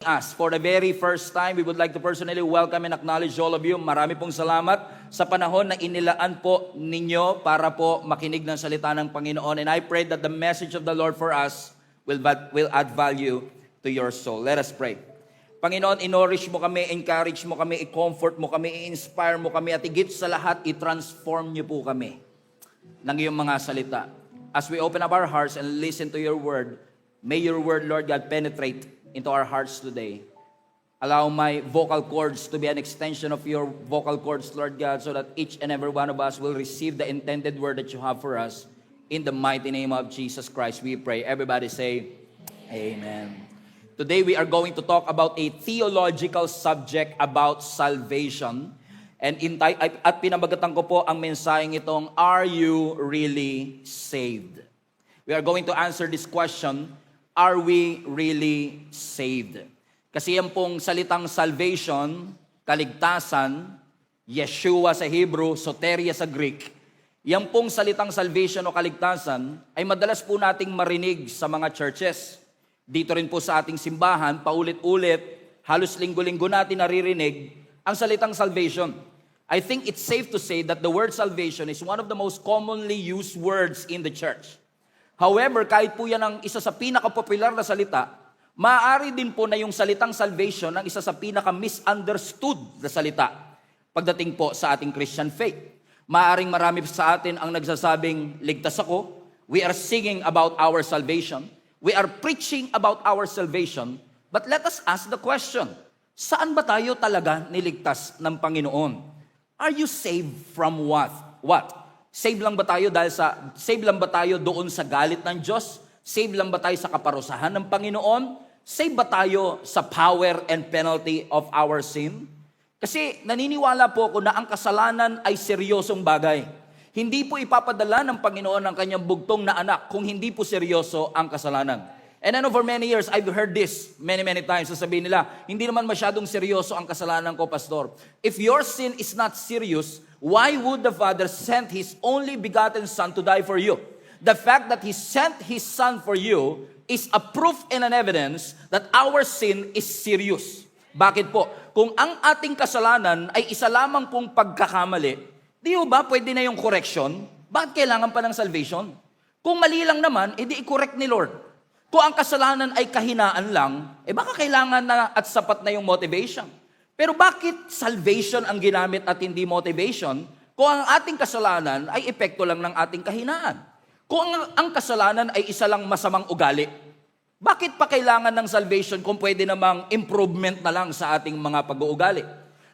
us for the very first time, we would like to personally welcome and acknowledge all of you. Marami pong salamat sa panahon na inilaan po ninyo para po makinig ng salita ng Panginoon. And I pray that the message of the Lord for us will add value to your soul. Let us pray. Panginoon, inorish mo kami, encourage mo kami, i-comfort mo kami, i-inspire mo kami, at higit sa lahat, i-transform niyo po kami ng iyong mga salita. As we open up our hearts and listen to your word, may your word, Lord God, penetrate into our hearts today. Allow my vocal cords to be an extension of your vocal cords, Lord God, so that each and every one of us will receive the intended word that you have for us. In the mighty name of Jesus Christ, we pray. Everybody say, Amen. Today we are going to talk about a theological subject about salvation. And at pinabagatan ko po ang mensaheng itong, Are you really saved? We are going to answer this question, are we really saved? Kasi yan pong salitang salvation, kaligtasan, Yeshua sa Hebrew, soteria sa Greek, yan pong salitang salvation o kaligtasan ay madalas po nating marinig sa mga churches. Dito rin po sa ating simbahan, paulit-ulit, halos linggo-linggo natin naririnig ang salitang salvation. I think it's safe to say that the word salvation is one of the most commonly used words in the church. However, kahit po yan ang isa sa pinaka-popular na salita, maaari din po na yung salitang salvation ang isa sa pinaka-misunderstood na salita pagdating po sa ating Christian faith. Maaring marami sa atin ang nagsasabing, ligtas ako, we are singing about our salvation, we are preaching about our salvation, but let us ask the question, saan ba tayo talaga niligtas ng Panginoon? Are you saved from what? What? Save lang ba tayo doon sa galit ng Diyos? Save lang ba tayo sa kaparusahan ng Panginoon? Save ba tayo sa power and penalty of our sin? Kasi naniniwala po ako na ang kasalanan ay seryosong bagay. Hindi po ipapadala ng Panginoon ang kanyang bugtong na anak kung hindi po seryoso ang kasalanan. And I know for many years, I've heard this many times. Sasabihin nila, hindi naman masyadong seryoso ang kasalanan ko, Pastor. If your sin is not serious, why would the Father send His only begotten Son to die for you? The fact that He sent His Son for you is a proof and an evidence that our sin is serious. Bakit po? Kung ang ating kasalanan ay isa lamang pong pagkakamali, di ba pwede na yung correction? Bakit kailangan pa ng salvation? Kung mali lang naman, edi i-correct ni Lord. Kung ang kasalanan ay kahinaan lang, baka kailangan na at sapat na yung motivation. Pero bakit salvation ang ginamit at hindi motivation kung ang ating kasalanan ay epekto lang ng ating kahinaan? Kung ang kasalanan ay isa lang masamang ugali, bakit pa kailangan ng salvation kung pwede namang improvement na lang sa ating mga pag-uugali?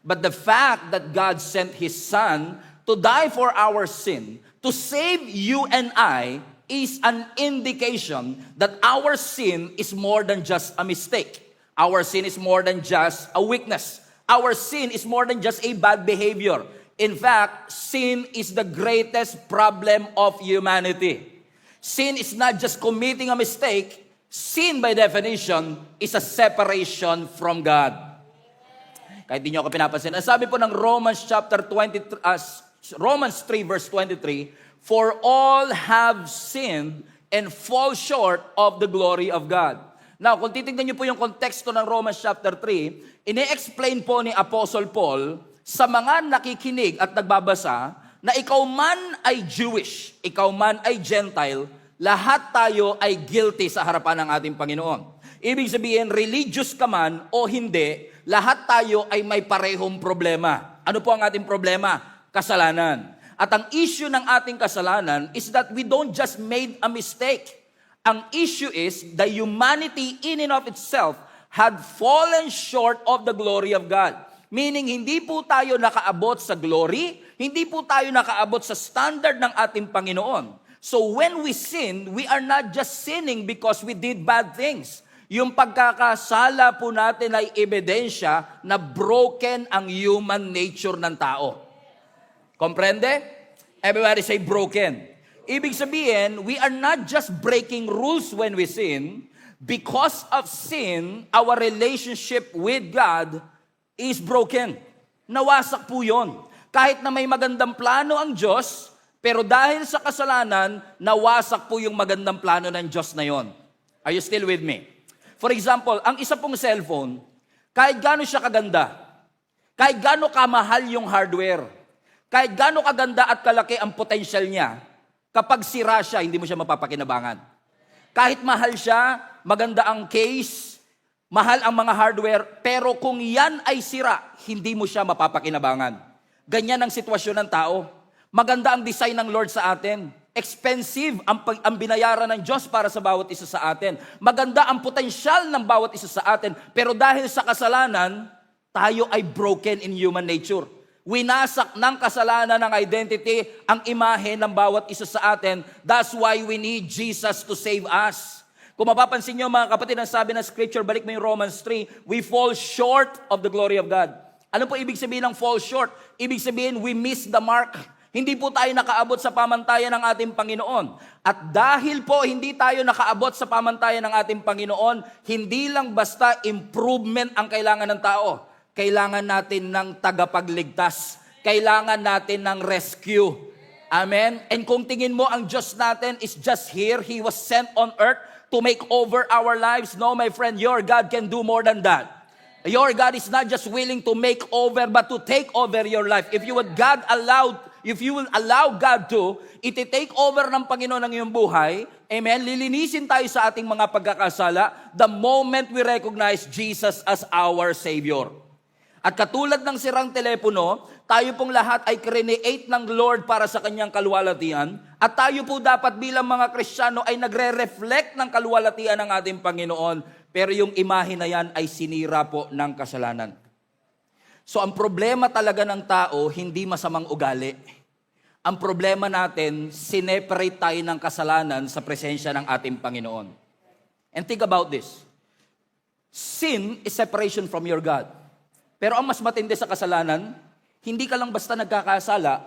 But the fact that God sent His Son to die for our sin, to save you and I, is an indication that our sin is more than just a mistake. Our sin is more than just a weakness. Our sin is more than just a bad behavior. In fact, sin is the greatest problem of humanity. Sin is not just committing a mistake. Sin, by definition, is a separation from God. Kahit di nyo ako pinapansin. Ang sabi po ng Romans 3 verse 23, for all have sinned and fall short of the glory of God. Now, kung titignan niyo po yung konteksto ng Romans chapter 3, ine-explain po ni Apostle Paul sa mga nakikinig at nagbabasa na ikaw man ay Jewish, ikaw man ay Gentile, lahat tayo ay guilty sa harapan ng ating Panginoon. Ibig sabihin, religious ka man o hindi, lahat tayo ay may parehong problema. Ano po ang ating problema? Kasalanan. At ang issue ng ating kasalanan is that we don't just made a mistake. Ang issue is the humanity in and of itself had fallen short of the glory of God. Meaning, hindi po tayo nakaabot sa glory, hindi po tayo nakaabot sa standard ng ating Panginoon. So when we sin, we are not just sinning because we did bad things. Yung pagkakasala po natin ay ebidensya na broken ang human nature ng tao. Comprende? Everybody say broken. Ibig sabihin, we are not just breaking rules when we sin. Because of sin, our relationship with God is broken. Nawasak po yun. Kahit na may magandang plano ang Diyos, pero dahil sa kasalanan, nawasak po yung magandang plano ng Diyos na yon. Are you still with me? For example, ang isa pong cellphone, kahit gaano siya kaganda, kahit gaano kamahal yung hardware, kahit gaano kaganda at kalaki ang potential niya, kapag sira siya, hindi mo siya mapapakinabangan. Kahit mahal siya, maganda ang case, mahal ang mga hardware, pero kung yan ay sira, hindi mo siya mapapakinabangan. Ganyan ang sitwasyon ng tao. Maganda ang design ng Lord sa atin. Expensive ang binayaran ng Diyos para sa bawat isa sa atin. Maganda ang potensyal ng bawat isa sa atin. Pero dahil sa kasalanan, tayo ay broken in human nature. Winasak ng kasalanan ng identity ang imahe ng bawat isa sa atin. That's why we need Jesus to save us. Kung mapapansin nyo mga kapatid, ang sabi ng scripture, balik mo yung Romans 3, we fall short of the glory of God. Ano po ibig sabihin ng fall short? Ibig sabihin, we miss the mark. Hindi po tayo nakaabot sa pamantayan ng ating Panginoon. At dahil po hindi tayo nakaabot sa pamantayan ng ating Panginoon, hindi lang basta improvement ang kailangan ng tao. Kailangan natin ng tagapagligtas. Kailangan natin ng rescue. Amen? And kung tingin mo ang Diyos natin is just here, He was sent on earth to make over our lives. No, my friend, your God can do more than that. Your God is not just willing to make over, but to take over your life. If you will allow God to, iti-take over ng Panginoon ang iyong buhay, amen, lilinisin tayo sa ating mga pagkakasala the moment we recognize Jesus as our Savior. At katulad ng sirang telepono, tayo pong lahat ay create ng Lord para sa kanyang kaluwalhatian, at tayo po dapat bilang mga Kristiyano ay nagre-reflect ng kaluwalhatian ng ating Panginoon. Pero yung imahe na yan ay sinira po ng kasalanan. So ang problema talaga ng tao, hindi masamang ugali. Ang problema natin, sineparate tayo ng kasalanan sa presensya ng ating Panginoon. And think about this. Sin is separation from your God. Pero ang mas matindi sa kasalanan, hindi ka lang basta nagkakasala,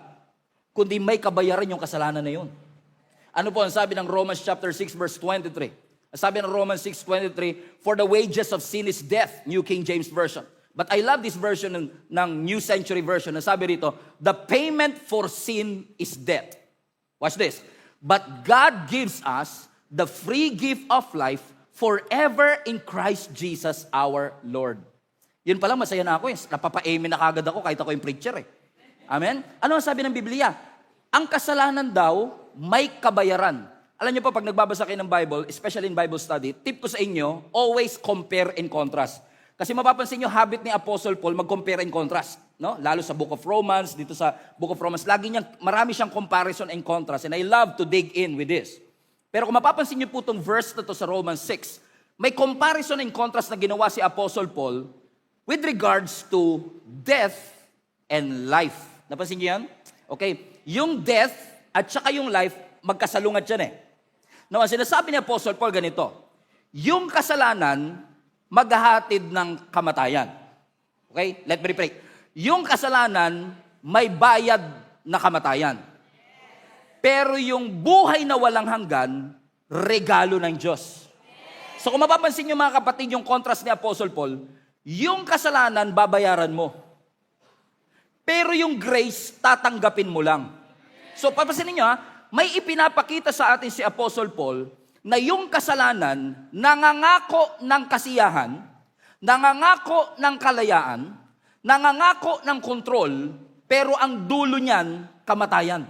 kundi may kabayaran yung kasalanan na yun. Ano po ang sabi ng Romans chapter 6 verse 23? Sabi ng Romans 6:23, for the wages of sin is death, New King James Version. But I love this version ng New Century Version. Sabi rito, the payment for sin is death. Watch this. But God gives us the free gift of life forever in Christ Jesus our Lord. Yun pala, masaya na ako. Napapa-amen na kagad ako kahit ako yung preacher. Amen? Ano ang sabi ng Biblia? Ang kasalanan daw may kabayaran. Alam niyo po, pag nagbabasa kayo ng Bible, especially in Bible study, tip ko sa inyo, always compare and contrast. Kasi mapapansin niyo, habit ni Apostle Paul mag-compare and contrast. No? Lalo sa Book of Romans, dito sa Book of Romans, marami siyang comparison and contrast. And I love to dig in with this. Pero kung mapapansin niyo po itong verse na to sa Romans 6, may comparison and contrast na ginawa si Apostle Paul with regards to death and life. Napansin niyo yan? Okay. Yung death at saka yung life, magkasalungat yan eh. Now, ang sinasabi ni Apostle Paul ganito, yung kasalanan, maghahatid ng kamatayan. Okay? Let me repeat. Yung kasalanan, may bayad na kamatayan. Pero yung buhay na walang hanggan, regalo ng Diyos. So kung mapapansin nyo mga kapatid, yung contrast ni Apostle Paul, yung kasalanan, babayaran mo. Pero yung grace, tatanggapin mo lang. So papansinin nyo may ipinapakita sa atin si Apostle Paul na yung kasalanan, nangangako ng kasiyahan, nangangako ng kalayaan, nangangako ng kontrol, pero ang dulo niyan, kamatayan.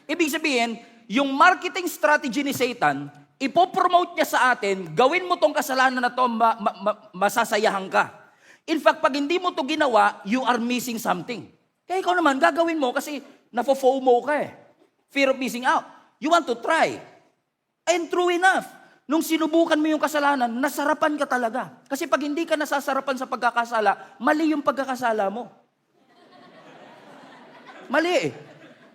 Ibig sabihin, yung marketing strategy ni Satan, ipopromote niya sa atin, gawin mo tong kasalanan na to, masasayahan ka. In fact, pag hindi mo to ginawa, you are missing something. Kaya ikaw naman, gagawin mo kasi nafo-FOMO ka eh. Fear of missing out. You want to try. And true enough, nung sinubukan mo yung kasalanan, nasarapan ka talaga. Kasi pag hindi ka nasasarapan sa pagkakasala, mali yung pagkakasala mo. Mali eh.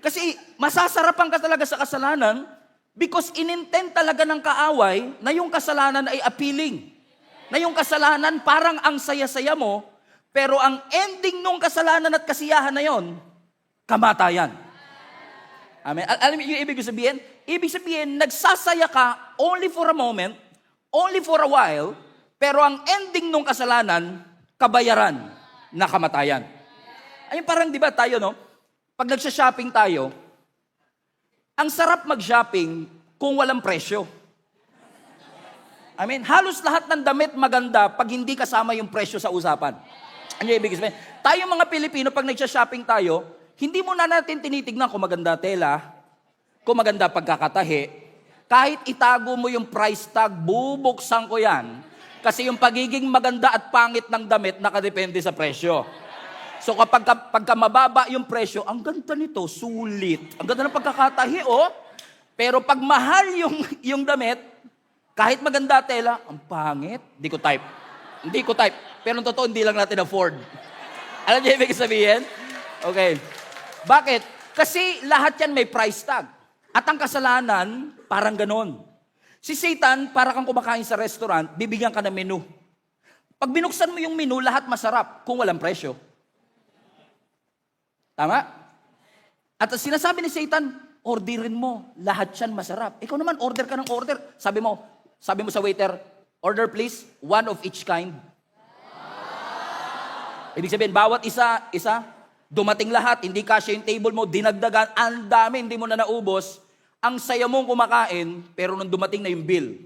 Kasi masasarapan ka talaga sa kasalanan because inintend talaga ng kaaway na yung kasalanan ay appealing. Na yung kasalanan parang ang saya-saya mo, pero ang ending nung kasalanan at kasiyahan na yon, kamatayan. Amen. Alam mo yung ibig sabihin? Ibig sabihin, nagsasaya ka only for a moment, only for a while, pero ang ending ng kasalanan, kabayaran na kamatayan. Ay parang di ba tayo, no? Pag nagsha-shopping tayo, ang sarap mag-shopping kung walang presyo. I mean, halos lahat ng damit maganda pag hindi kasama yung presyo sa usapan. Ano yung ibig sabihin? Tayo mga Pilipino, pag nagsha-shopping tayo, hindi muna natin tinitignan kung maganda tela, kung maganda pagkakatahi. Kahit itago mo yung price tag, bubuksan ko yan. Kasi yung pagiging maganda at pangit ng damit, nakadepende sa presyo. So pagka mababa yung presyo, ang ganda nito, sulit. Ang ganda ng pagkakatahi, oh. Pero pag mahal yung damit, kahit maganda tela, ang pangit. Hindi ko type. Pero totoo, hindi lang natin afford. Alam niyo ibig sabihin? Okay. Bakit? Kasi lahat yan may price tag. At ang kasalanan, parang ganon. Si Satan, para kang kumakain sa restaurant, bibigyan ka ng menu. Pag binuksan mo yung menu, lahat masarap kung walang presyo. Tama? At sinasabi ni Satan, orderin mo, lahat yan masarap. Ikaw naman, order ka ng order. Sabi mo sa waiter, order please, one of each kind. Ibig sabihin, bawat isa, dumating lahat, hindi kasya yung table mo, dinagdagan, ang dami, hindi mo na naubos. Ang saya mong kumakain, pero nung dumating na yung bill.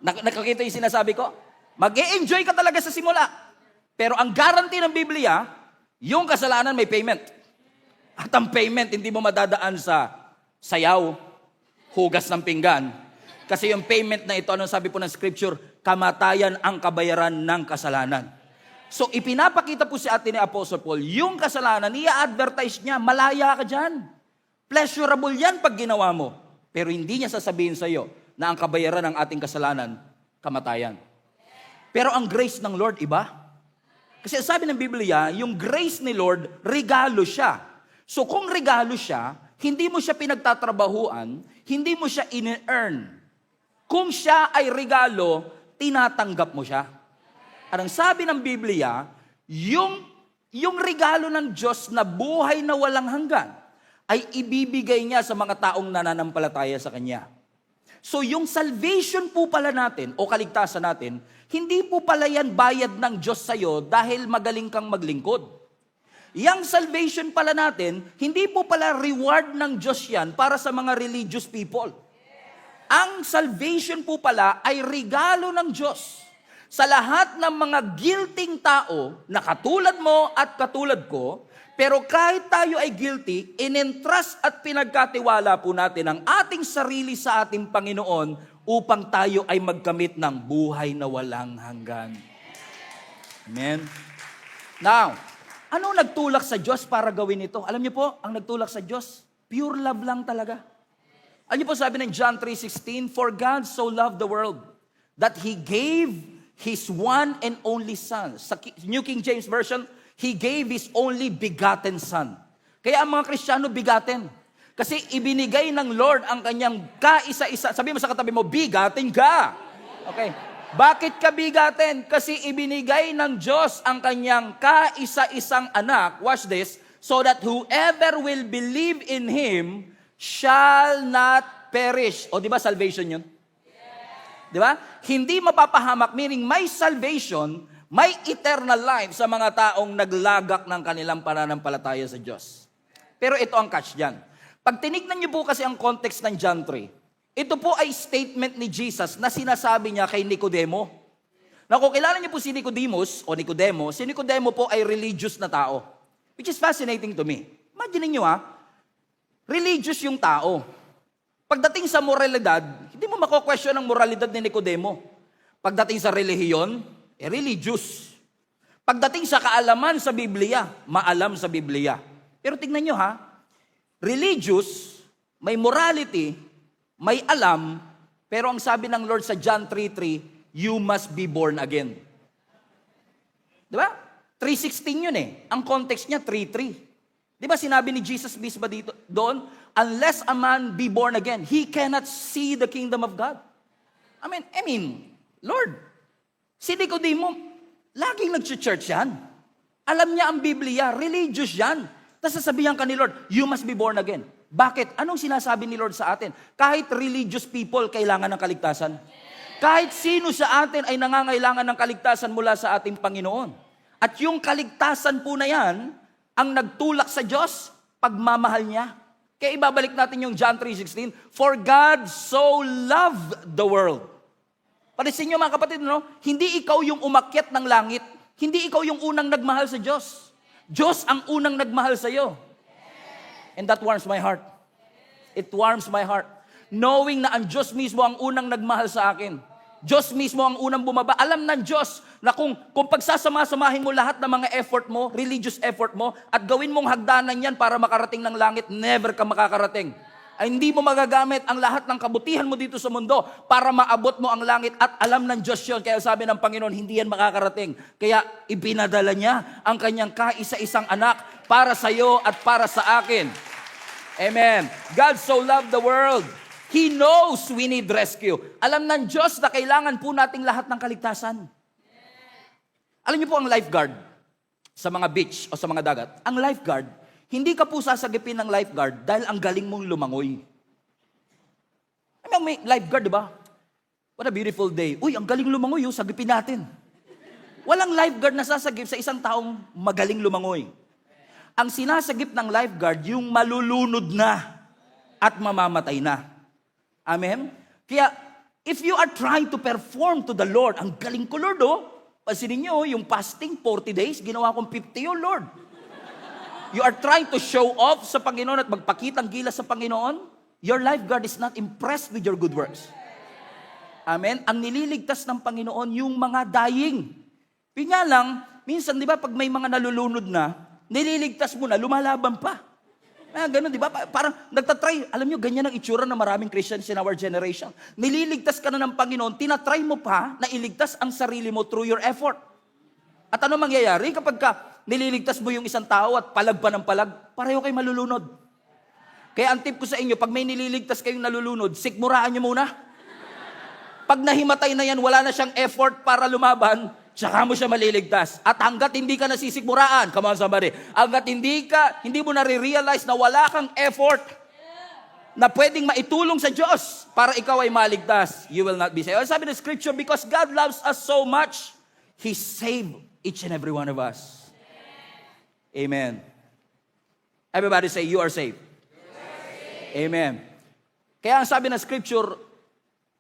Nakakita yung sinasabi ko? Mag-e-enjoy ka talaga sa simula. Pero ang guarantee ng Biblia, yung kasalanan may payment. At ang payment, hindi mo madadaan sa sayaw, hugas ng pinggan. Kasi yung payment na ito, anong sabi po ng scripture? Kamatayan ang kabayaran ng kasalanan. So ipinapakita po si atin ni Apostle Paul, yung kasalanan, i-advertise niya, malaya ka dyan. Pleasurable yan pag ginawa mo. Pero hindi niya sasabihin sa iyo na ang kabayaran ng ating kasalanan, kamatayan. Pero ang grace ng Lord, iba. Kasi sabi ng Biblia, yung grace ni Lord, regalo siya. So kung regalo siya, hindi mo siya pinagtatrabahuan, hindi mo siya in-earn. Kung siya ay regalo, tinatanggap mo siya. At ang sabi ng Biblia, yung regalo ng Diyos na buhay na walang hanggan, ay ibibigay niya sa mga taong nananampalataya sa Kanya. So yung salvation po pala natin, o kaligtasan natin, hindi po pala yan bayad ng Diyos sa'yo dahil magaling kang maglingkod. Yang salvation pala natin, hindi po pala reward ng Diyos yan para sa mga religious people. Ang salvation po pala ay regalo ng Diyos sa lahat ng mga guilting tao na katulad mo at katulad ko, pero kahit tayo ay guilty, in-entrust at pinagkatiwala po natin ang ating sarili sa ating Panginoon upang tayo ay magkamit ng buhay na walang hanggan. Amen? Now, ano nagtulak sa Diyos para gawin ito? Alam niyo po, ang nagtulak sa Diyos, pure love lang talaga. Alam niyo po sabi ng John 3:16, For God so loved the world that He gave His one and only Son. Sa New King James Version, He gave His only begotten Son. Kaya ang mga Kristiyano bigaten. Kasi ibinigay ng Lord ang kanyang kaisa-isa. Sabi mo sa katabi mo, bigaten ka. Okay. Bakit ka bigaten? Kasi ibinigay ng Diyos ang kanyang kaisa-isang anak, watch this, so that whoever will believe in Him shall not perish. O di ba salvation yun? Di ba? Hindi mapapahamak, meaning may salvation, may eternal life sa mga taong naglagak ng kanilang pananampalataya sa Diyos. Pero ito ang catch dyan. Pag tinignan niyo po kasi ang context ng John 3, ito po ay statement ni Jesus na sinasabi niya kay Nicodemo. Na kung kilala niyo po si Nicodemus o Nicodemo, si Nicodemo po ay religious na tao. Which is fascinating to me. Imagine niyo religious yung tao. Pagdating sa moralidad, hindi mo mako-question ang moralidad ni Nicodemo. Pagdating sa relihiyon, religious. Pagdating sa kaalaman sa Biblia, maalam sa Biblia. Pero tingnan nyo religious, may morality, may alam, pero ang sabi ng Lord sa John 3:3, you must be born again. Di ba? 3:16 yun Ang context niya, 3:3. Di ba sinabi ni Jesus mismo dito, doon, unless a man be born again, he cannot see the kingdom of God. I mean, Lord, si Nicodemo, laging nag-church yan. Alam niya ang Biblia, religious yan. Tapos sasabihan ka ni Lord, you must be born again. Bakit? Anong sinasabi ni Lord sa atin? Kahit religious people, kailangan ng kaligtasan. Kahit sino sa atin ay nangangailangan ng kaligtasan mula sa ating Panginoon. At yung kaligtasan po na yan, ang nagtulak sa Diyos, pagmamahal niya. Kaya ibabalik natin yung John 3:16, for God so loved the world. Palisin nyo mga kapatid, no? Hindi ikaw yung umakyat ng langit. Hindi ikaw yung unang nagmahal sa Diyos. Diyos ang unang nagmahal sa iyo. And that warms my heart. It warms my heart. Knowing na ang Diyos mismo ang unang nagmahal sa akin. Diyos mismo ang unang bumaba. Alam ng Diyos na kung pagsasama-samahin mo lahat ng mga effort mo, religious effort mo, at gawin mong hagdanan yan para makarating ng langit, never ka makakarating. Ay hindi mo magagamit ang lahat ng kabutihan mo dito sa mundo para maabot mo ang langit, at alam ng Diyos yun. Kaya sabi ng Panginoon, hindi yan makakarating. Kaya ipinadala niya ang kanyang kaisa-isang anak para sa iyo at para sa akin. Amen. God so loved the world. He knows we need rescue. Alam ng Diyos na kailangan po nating lahat ng kaligtasan. Alam niyo po ang lifeguard sa mga beach o sa mga dagat. Ang lifeguard, hindi ka po sasagipin ng lifeguard dahil ang galing mong lumangoy. May lifeguard, di ba? What a beautiful day. Uy, ang galing lumangoy, sagipin natin. Walang lifeguard na sasagip sa isang taong magaling lumangoy. Ang sinasagip ng lifeguard, yung malulunod na at mamamatay na. Amen? Kaya, if you are trying to perform to the Lord, ang galing ko, Lord, oh. Pansinin niyo, yung fasting, 40 days, ginawa kong 50, oh, Lord. You are trying to show off sa Panginoon at magpakitang gilas sa Panginoon, your lifeguard is not impressed with your good works. Amen? Ang nililigtas ng Panginoon, yung mga dying. Nga lang, minsan, di ba, pag may mga nalulunod na, nililigtas mo na, lumalaban pa. Ganun, di ba? Parang nagtatry. Alam nyo, ganyan ang itsura ng maraming Christians in our generation. Nililigtas ka na ng Panginoon, tinatry mo pa na iligtas ang sarili mo through your effort. At ano mangyayari kapag nililigtas mo yung isang tao at palag pa ng palag, pareho kayo malulunod. Kaya ang tip ko sa inyo, pag may nililigtas kayong nalulunod, sikmuraan nyo muna. Pag nahimatay na yan, wala na siyang effort para lumaban, tsaka mo siya maliligtas. At hanggat hindi ka nasisikmuraan, come on somebody, hanggat hindi mo nare-realize na wala kang effort na pwedeng maitulong sa Diyos para ikaw ay maligtas, you will not be saved. Sabi ng Scripture, because God loves us so much, He saved each and every one of us. Amen. Everybody say, you are saved. Amen. Kaya ang sabi ng Scripture,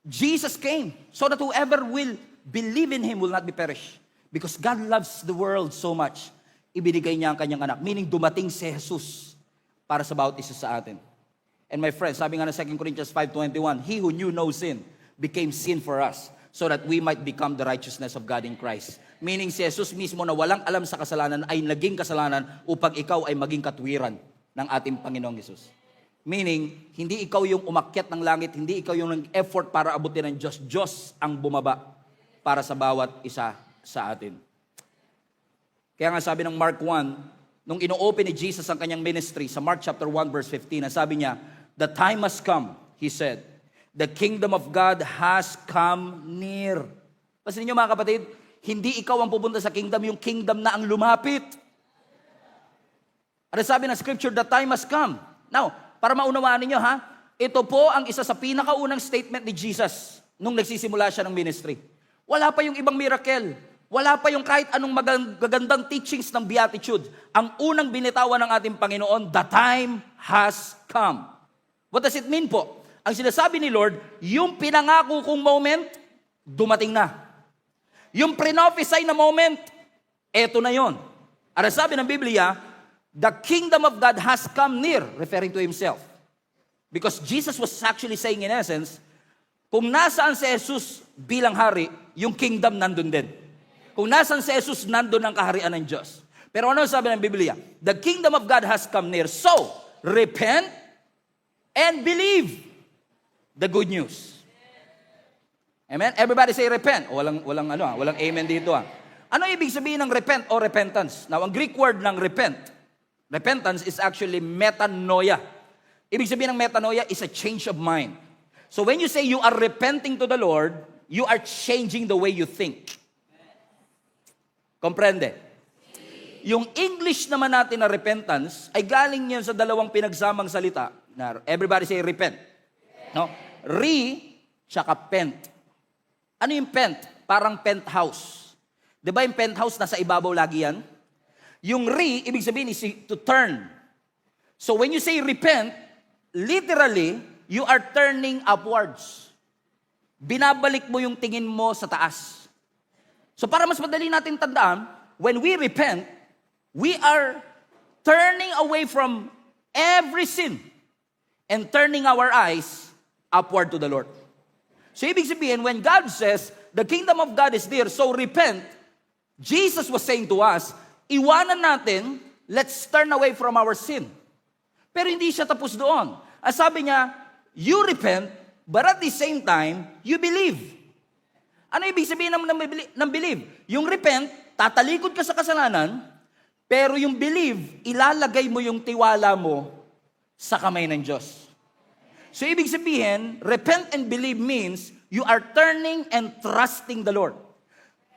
Jesus came so that whoever will believe in Him will not be perished. Because God loves the world so much, ibinigay niya ang kanyang anak. Meaning, dumating si Jesus para sa bawat isa sa atin. And my friends, sabi nga na 2 Corinthians 5:21, He who knew no sin became sin for us, so that we might become the righteousness of God in Christ. Meaning, si Jesus mismo na walang alam sa kasalanan ay naging kasalanan upang ikaw ay maging katwiran ng ating Panginoong Jesus. Meaning, hindi ikaw yung umakyat ng langit, hindi ikaw yung nag-effort para abutin ng Diyos. Diyos ang bumaba para sa bawat isa sa atin. Kaya nga sabi ng Mark 1, nung ino-open ni Jesus ang kanyang ministry, sa Mark chapter 1 verse 15, sabi niya, the time has come, He said, the kingdom of God has come near. Pasin niyo mga kapatid, hindi ikaw ang pupunta sa kingdom, yung kingdom na ang lumapit. At sabi ng Scripture, the time has come. Now, para maunawaan ninyo ito po ang isa sa pinakaunang statement ni Jesus nung nagsisimula siya ng ministry. Wala pa yung ibang miracle. Wala pa yung kahit anong magagandang teachings ng beatitude. Ang unang binitawan ng ating Panginoon, the time has come. What does it mean po? Ang sinasabi ni Lord, yung pinangako kong moment, dumating na. Yung pre-prophesy na moment, eto na yon. At sabi ng Biblia, the kingdom of God has come near, referring to Himself. Because Jesus was actually saying in essence, kung nasaan si Jesus bilang hari, yung kingdom nandun din. Kung nasaan si Jesus, nandun ang kaharian ng Diyos. Pero ano sabi ng Biblia? The kingdom of God has come near. So, repent and believe the good news. Amen? Everybody say repent. Walang amen dito. Ano ibig sabihin ng repent o repentance? Now, ang Greek word ng repentance is actually metanoia. Ibig sabihin ng metanoia is a change of mind. So when you say you are repenting to the Lord, you are changing the way you think. Comprende? Yung English naman natin na repentance ay galing yan sa dalawang pinagsamang salita. Na everybody say repent. No? Tsaka pent. Ano yung pent? Parang penthouse. Di ba yung penthouse nasa ibabaw lagi yan? Yung ibig sabihin is to turn. So when you say repent, literally, you are turning upwards. Binabalik mo yung tingin mo sa taas. So para mas madali natin tandaan, when we repent, we are turning away from every sin and turning our eyes upward to the Lord. So ibig sabihin, when God says, the kingdom of God is near, so repent, Jesus was saying to us, iwanan natin, let's turn away from our sin. Pero hindi siya tapos doon. Ang sabi niya, you repent, but at the same time, you believe. Ano ibig sabihin ng believe? Yung repent, tatalikod ka sa kasalanan, pero yung believe, ilalagay mo yung tiwala mo sa kamay ng Diyos. So ibig sabihin, repent and believe means you are turning and trusting the Lord.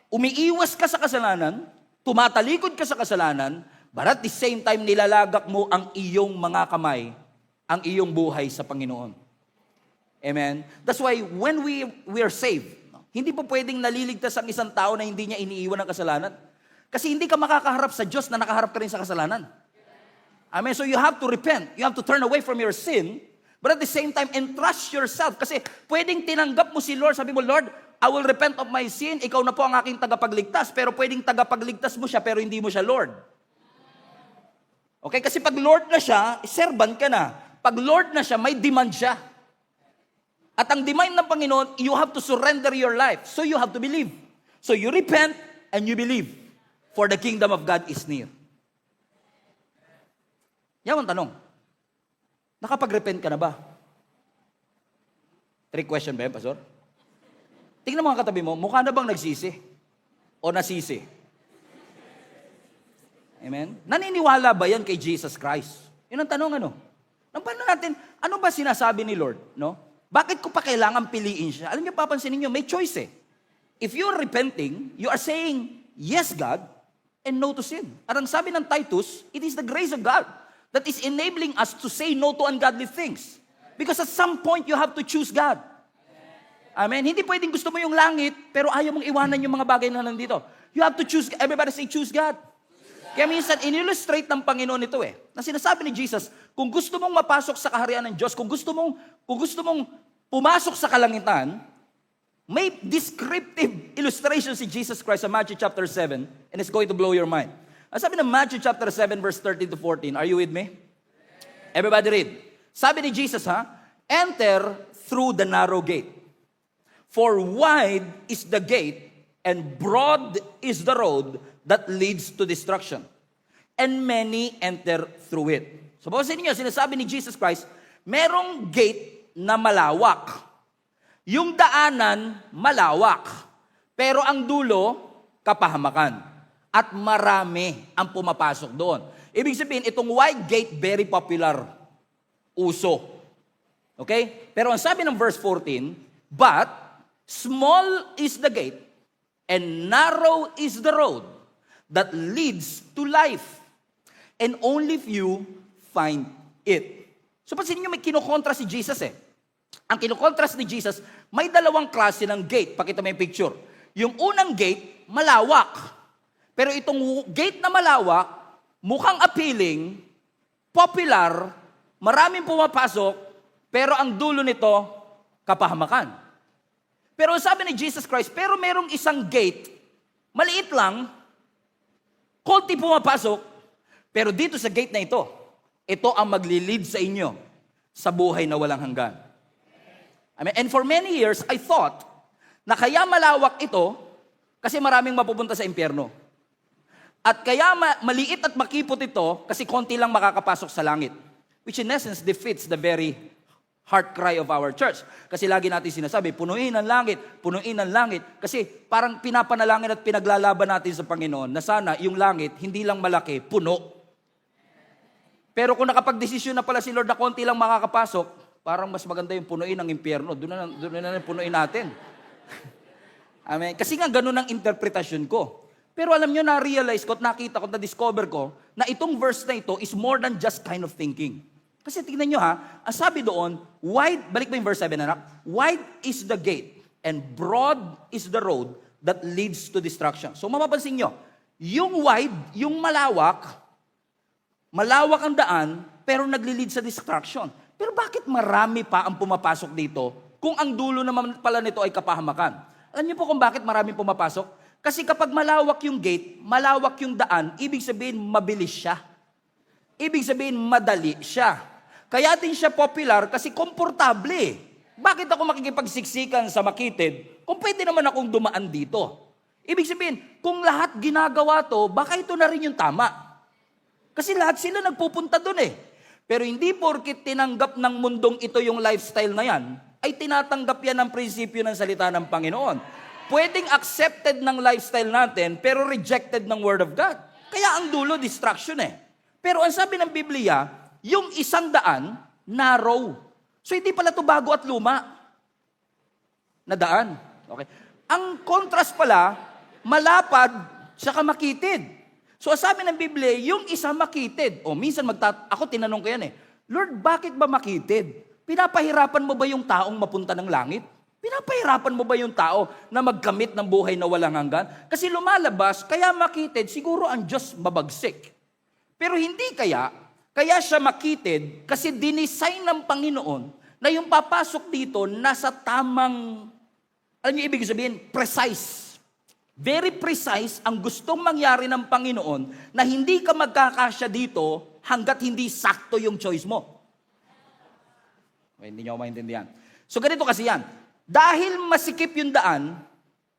Umiiwas ka sa kasalanan, tumatalikod ka sa kasalanan, but at the same time nilalagak mo ang iyong mga kamay, ang iyong buhay sa Panginoon. Amen? That's why when we are saved, hindi po pwedeng naliligtas ang isang tao na hindi niya iniiwan ng kasalanan. Kasi hindi ka makakaharap sa Diyos na nakaharap ka rin sa kasalanan. Amen? So you have to repent. You have to turn away from your sin, but at the same time, entrust yourself. Kasi pwedeng tinanggap mo si Lord. Sabi mo, Lord, I will repent of my sin. Ikaw na po ang aking tagapagligtas. Pero pwedeng tagapagligtas mo siya, pero hindi mo siya Lord. Okay? Kasi pag Lord na siya, servant ka na. Pag Lord na siya, may demand siya. At ang demand ng Panginoon, you have to surrender your life. So you have to believe. So you repent and you believe. For the kingdom of God is near. Yan ang tanong. Nakapag-repent ka na ba? Trick question ba yan, Pastor? Tingnan mga katabi mo, mukha na bang nagsisi? O nasisi? Amen? Naniniwala ba yan kay Jesus Christ? Yun ang tanong, ano? Paano natin, ano ba sinasabi ni Lord? No? Bakit ko pa kailangan piliin siya? Alam niyo, papansin niyo, may choice eh. If you are repenting, you are saying, yes, God, and no to sin. At ang sabi ng Titus, it is the grace of God that is enabling us to say no to ungodly things. Because at some point, you have to choose God. Amen? Hindi pwedeng gusto mo yung langit, pero ayaw mong iwanan yung mga bagay na nandito. You have to choose, everybody say, choose God. Kaya minsan, in-illustrate ng Panginoon ito eh. Na sinasabi ni Jesus, kung gusto mong mapasok sa kaharian ng Diyos, kung gusto mong pumasok sa kalangitan, may descriptive illustration si Jesus Christ sa Matthew chapter 7, and it's going to blow your mind. Ang sabi ng Matthew chapter 7, verse 13 to 14, are you with me? Everybody read. Sabi ni Jesus, enter through the narrow gate. For wide is the gate, and broad is the road that leads to destruction. And many enter through it. So, bawasin niyo, sinasabi ni Jesus Christ, merong gate na malawak. Yung daanan, malawak. Pero ang dulo, kapahamakan. At marami ang pumapasok doon. Ibig sabihin, itong wide gate, very popular. Uso. Okay? Pero ang sabi ng verse 14, but small is the gate, and narrow is the road that leads to life, and only few find it. So, pansin niyo, may kinokontra si Jesus eh. Ang kinokontrast ni Jesus, may dalawang klase ng gate. Pakita mo yung picture. Yung unang gate, malawak. Pero itong gate na malawak, mukhang appealing, popular, maraming pumapasok, pero ang dulo nito, kapahamakan. Pero sabi ni Jesus Christ, pero merong isang gate, maliit lang, konti pumapasok, pero dito sa gate na ito ang maglilid sa inyo sa buhay na walang hanggan. I mean, and for many years, I thought na kaya malawak ito kasi maraming mapupunta sa impyerno. At kaya maliit at makipot ito kasi konti lang makakapasok sa langit. Which in essence defeats the very heart cry of our church. Kasi lagi natin sinasabi, punuin ang langit, punuin ang langit. Kasi parang pinapanalangin at pinaglalaban natin sa Panginoon na sana yung langit, hindi lang malaki, puno. Pero kung nakapag-desisyon na pala si Lord na konti lang makakapasok, parang mas maganda yung punuin ang impyerno. Doon na punuin natin. Amen. Kasi nga ganun ang interpretasyon ko. Pero alam nyo, na-realize ko at nakita ko, na-discover ko, na itong verse na ito is more than just kind of thinking. Kasi tingnan nyo ang sabi doon, wide, balik mo yung verse 7 anak, wide is the gate and broad is the road that leads to destruction. So mapapansin nyo, yung wide, yung malawak ang daan, pero nagli-lead sa destruction. Pero bakit marami pa ang pumapasok dito kung ang dulo naman pala nito ay kapahamakan? Alam niyo po kung bakit marami pumapasok? Kasi kapag malawak yung gate, malawak yung daan, ibig sabihin mabilis siya. Ibig sabihin madali siya. Kaya din siya popular kasi komportable. Bakit ako makikipagsiksikan sa Makitid kung pwede naman akong dumaan dito? Ibig sabihin, kung lahat ginagawa to, baka ito na rin yung tama. Kasi lahat sila nagpupunta doon eh. Pero hindi porkit tinanggap ng mundong ito yung lifestyle na yan, ay tinatanggap yan ang prinsipyo ng salita ng Panginoon. Pwedeng accepted ng lifestyle natin, pero rejected ng Word of God. Kaya ang dulo, distraction eh. Pero ang sabi ng Biblia, yung 100, narrow. So hindi pala ito bago at luma na daan. Okay. Ang contrast pala, malapad saka makitid. So sabi ng Biblia, yung isa makitid. O minsan ako tinanong ko yan eh, Lord, bakit ba makitid? Pinapahirapan mo ba yung taong mapunta ng langit? Pinapahirapan mo ba yung tao na magkamit ng buhay na walang hanggan? Kasi lumalabas, kaya makitid, siguro ang Diyos mabagsik. Pero hindi kaya siya makitid kasi dinesign ng Panginoon na yung papasok dito nasa tamang, alam niyo ibig sabihin, precise. Very precise ang gustong mangyari ng Panginoon na hindi ka magkakasya dito hanggat hindi sakto yung choice mo. Okay, hindi niyo ako maintindihan. So ganito kasi yan. Dahil masikip yung daan,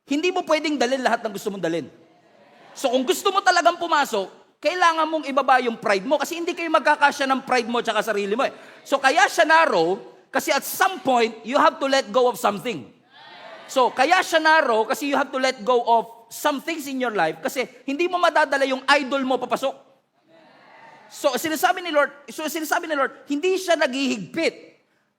hindi mo pwedeng dalhin lahat ng gusto mong dalhin. So kung gusto mo talagang pumasok, kailangan mong ibaba yung pride mo kasi hindi kayo magkakasya ng pride mo at sarili mo eh. So kaya siya narrow, kasi at some point, you have to let go of something. So kaya siya narrow kasi you have to let go of some things in your life kasi hindi mo madadala yung idol mo papasok. So sinasabi ni Lord, hindi siya naghihigpit.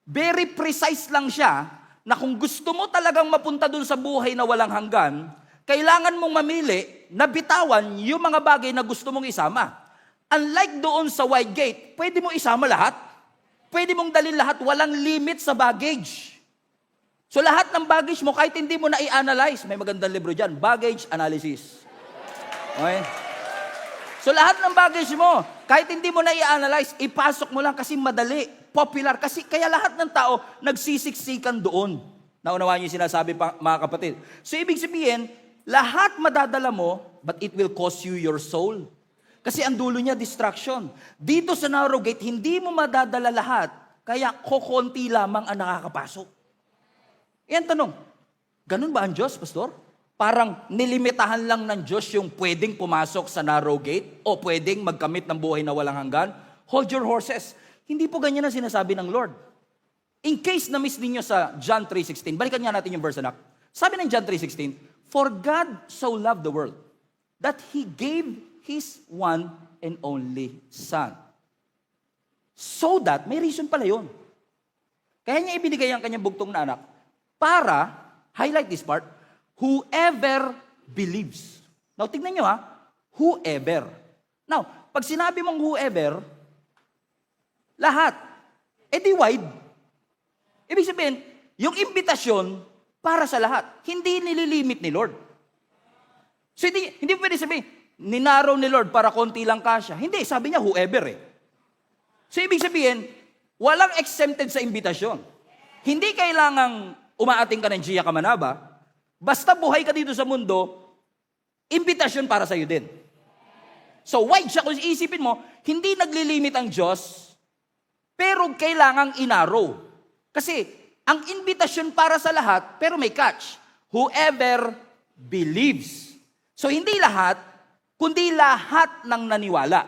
Very precise lang siya na kung gusto mo talagang mapunta dun sa buhay na walang hanggan, kailangan mong mamili na bitawan yung mga bagay na gusto mong isama. Unlike doon sa wide gate, pwede mo isama lahat. Pwede mong dalhin lahat, walang limit sa baggage. So lahat ng baggage mo, kahit hindi mo na i-analyze, may magandang libro dyan, Baggage Analysis. Okay? So lahat ng baggage mo, kahit hindi mo na i-analyze, ipasok mo lang kasi madali, popular. Kasi kaya lahat ng tao nagsisiksikan doon. Naunawaan niyo yung sinasabi mga kapatid. So ibig sabihin, lahat madadala mo, but it will cost you your soul. Kasi ang dulo niya, distraction. Dito sa narrow gate, hindi mo madadala lahat, kaya kokonti lamang ang nakakapasok. Yan tanong, ganun ba ang Diyos, Pastor? Parang nilimitahan lang ng Diyos yung pwedeng pumasok sa narrow gate o pwedeng magkamit ng buhay na walang hanggan? Hold your horses. Hindi po ganyan ang sinasabi ng Lord. In case na-miss ninyo sa John 3:16, balikan nga natin yung verse anak. Sabi ng John 3:16, For God so loved the world that He gave His one and only Son. So that, may reason pala yun. Kaya niya ibinigay ang kanyang bugtong na anak para, highlight this part, whoever believes. Now, tignan nyo ha, whoever. Now, pag sinabi mong whoever, lahat, edi wide. Ibig sabihin, yung imbitasyon para sa lahat. Hindi nililimit ni Lord. So, hindi pwede sabihin, ninaraw ni Lord para konti lang kasya. Hindi, sabi niya whoever eh. So, ibig sabihin, walang exempted sa imbitasyon. Hindi kailangang umaating ka ng Gia Kamanaba. Basta buhay ka dito sa mundo, imbitasyon para sa'yo din. So, wide siya. Kung isipin mo, hindi naglilimit ang Diyos, pero kailangang inaraw. Kasi, ang invitation para sa lahat, pero may catch. Whoever believes. So, hindi lahat, kundi lahat ng naniwala.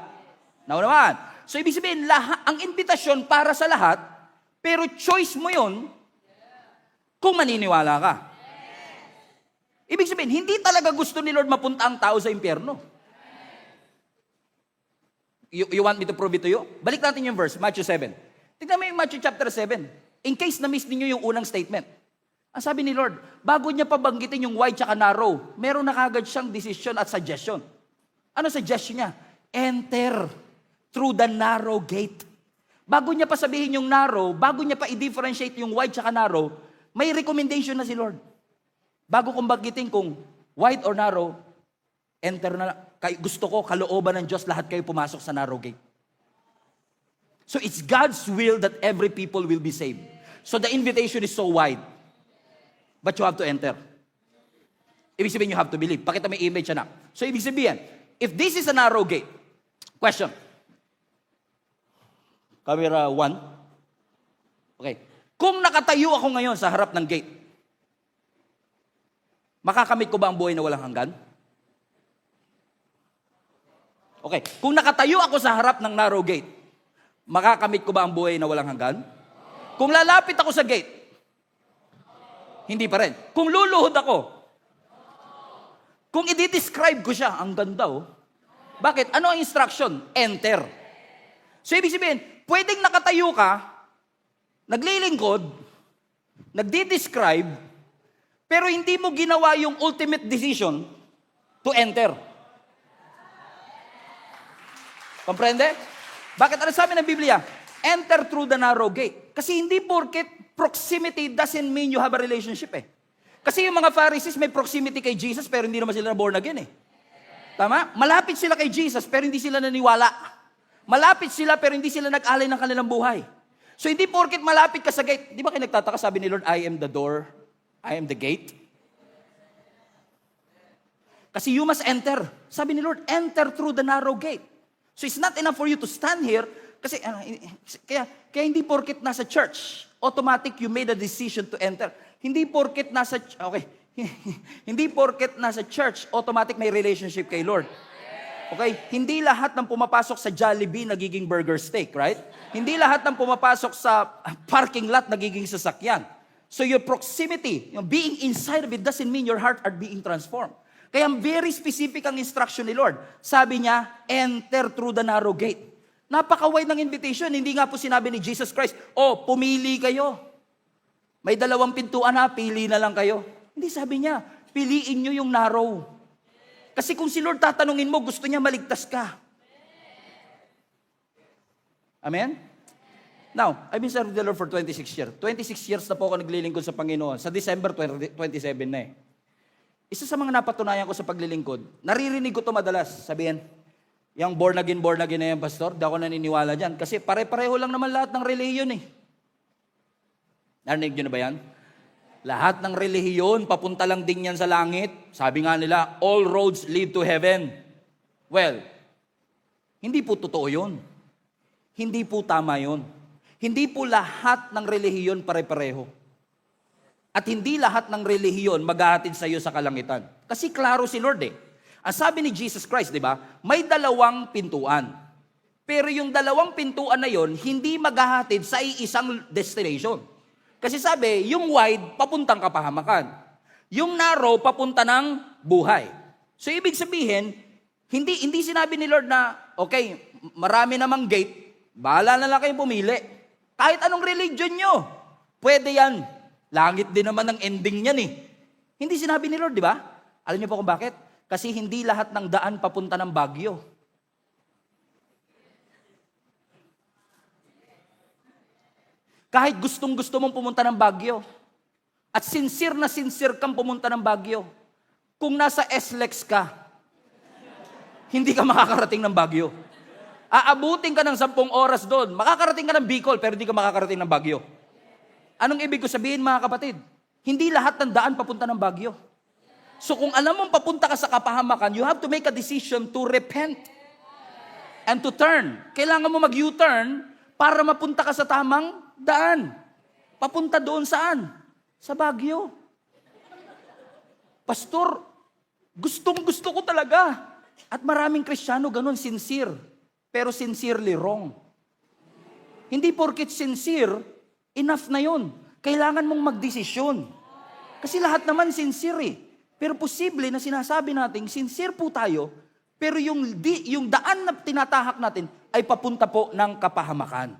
Naunawaan? So, ibig sabihin, ang invitation para sa lahat, pero choice mo yun kung maniniwala ka. Ibig sabihin, hindi talaga gusto ni Lord mapunta ang tao sa impyerno. You want me to prove it to you? Balik natin yung verse, Matthew 7. Tignan mo yung Matthew chapter 7. In case na-miss ninyo yung unang statement. Ang sabi ni Lord, bago niya pabanggitin yung wide tsaka narrow, meron na kagad siyang decision at suggestion. Ano suggestion niya? Enter through the narrow gate. Bago niya pa sabihin yung narrow, bago niya pa i-differentiate yung wide tsaka narrow, may recommendation na si Lord. Bago kong banggitin kung wide or narrow, enter na. Gusto ko, kalooban ng Diyos, lahat kayo pumasok sa narrow gate. So it's God's will that every people will be saved. So the invitation is so wide. But you have to enter. Ibig sabihin, you have to believe. Pakita mo yung image, anak. So ibig sabihin, if this is a narrow gate, question. Camera 1. Okay. Kung nakatayo ako ngayon sa harap ng gate, makakamit ko ba ang buhay na walang hanggan? Okay. Kung nakatayo ako sa harap ng narrow gate, makakamit ko ba ang buhay na walang hanggan? Kung lalapit ako sa gate, hindi pa rin. Kung luluhod ako, kung i-describe ko siya, ang ganda oh. Bakit? Ano ang instruction? Enter. So ibig sabihin, pwedeng nakatayo ka, naglilingkod, nagdi-describe, pero hindi mo ginawa yung ultimate decision to enter. Komprende? Bakit ano sabi ng Biblia? Enter through the narrow gate. Kasi hindi porket proximity doesn't mean you have a relationship eh. Kasi yung mga Pharisees may proximity kay Jesus pero hindi naman sila born again eh. Tama? Malapit sila kay Jesus pero hindi sila naniwala. Malapit sila pero hindi sila nag-alay ng kanilang buhay. So hindi porket malapit ka sa gate. Di ba kayo nagtataka, sabi ni Lord, I am the door, I am the gate? Kasi you must enter. Sabi ni Lord, enter through the narrow gate. So it's not enough for you to stand here. Kasi kaya hindi porket nasa church, automatic you made a decision to enter. Hindi porket nasa, hindi porket nasa church, automatic may relationship kay Lord. Okay? Hindi lahat ng pumapasok sa Jollibee nagiging burger steak, right? Hindi lahat ng pumapasok sa parking lot nagiging sasakyan. So your proximity, being inside of it doesn't mean your heart are being transformed. Kaya very specific ang instruction ni Lord. Sabi niya, enter through the narrow gate. Napaka-wide ng invitation. Hindi nga po sinabi ni Jesus Christ, pumili kayo. May 2 pintuan ha, pili na lang kayo. Hindi, sabi niya, piliin nyo yung narrow. Kasi kung si Lord tatanungin mo, gusto niya maligtas ka. Amen? Now, I've been serving the Lord for 26 years. 26 years na po ako naglilingkod sa Panginoon. Sa December 27 na eh. Isa sa mga napatunayan ko sa paglilingkod, naririnig ko to madalas, sabihin, yung born again na yan, pastor, di ako naniniwala dyan. Kasi pare-pareho lang naman lahat ng relihiyon eh. Narinig nyo na ba yan? Lahat ng relihiyon, papunta lang din yan sa langit. Sabi nga nila, all roads lead to heaven. Well, hindi po totoo yun. Hindi po tama yun. Hindi po lahat ng relihiyon pare-pareho. At hindi lahat ng relihiyon maghahatid sa iyo sa kalangitan. Kasi klaro si Lord eh. Ang sabi ni Jesus Christ, di ba, may 2 pintuan. Pero yung 2 pintuan na yon, hindi maghahatid sa isang destination. Kasi sabi, yung wide, papuntang kapahamakan. Yung narrow, papunta ng buhay. So ibig sabihin, hindi sinabi ni Lord na, okay, marami namang gate, bahala na lang kayong pumili. Kahit anong religion nyo, pwede yan. Langit din naman ang ending niyan eh. Hindi sinabi ni Lord, di ba? Alam niyo po kung bakit? Kasi hindi lahat ng daan papunta ng Baguio. Kahit gustong-gusto mong pumunta ng Baguio, at sincere na sincere kang pumunta ng Baguio, kung nasa SLEX ka, hindi ka makakarating ng Baguio. Aabutin ka ng 10 oras doon. Makakarating ka ng Bicol, pero hindi ka makakarating ng Baguio. Anong ibig ko sabihin, mga kapatid? Hindi lahat ng daan papunta ng Baguio. So kung alam mong papunta ka sa kapahamakan, you have to make a decision to repent and to turn. Kailangan mo mag-U-turn para mapunta ka sa tamang daan. Papunta doon saan? Sa Baguio. Pastor, gustong-gusto ko talaga. At maraming Kristiyano ganun, sincere. Pero sincerely wrong. Hindi porket sincere, enough na yon. Kailangan mong magdesisyon. Kasi lahat naman sincere eh. Pero posible na sinasabi natin, sincere po tayo, pero yung daan na tinatahak natin ay papunta po ng kapahamakan.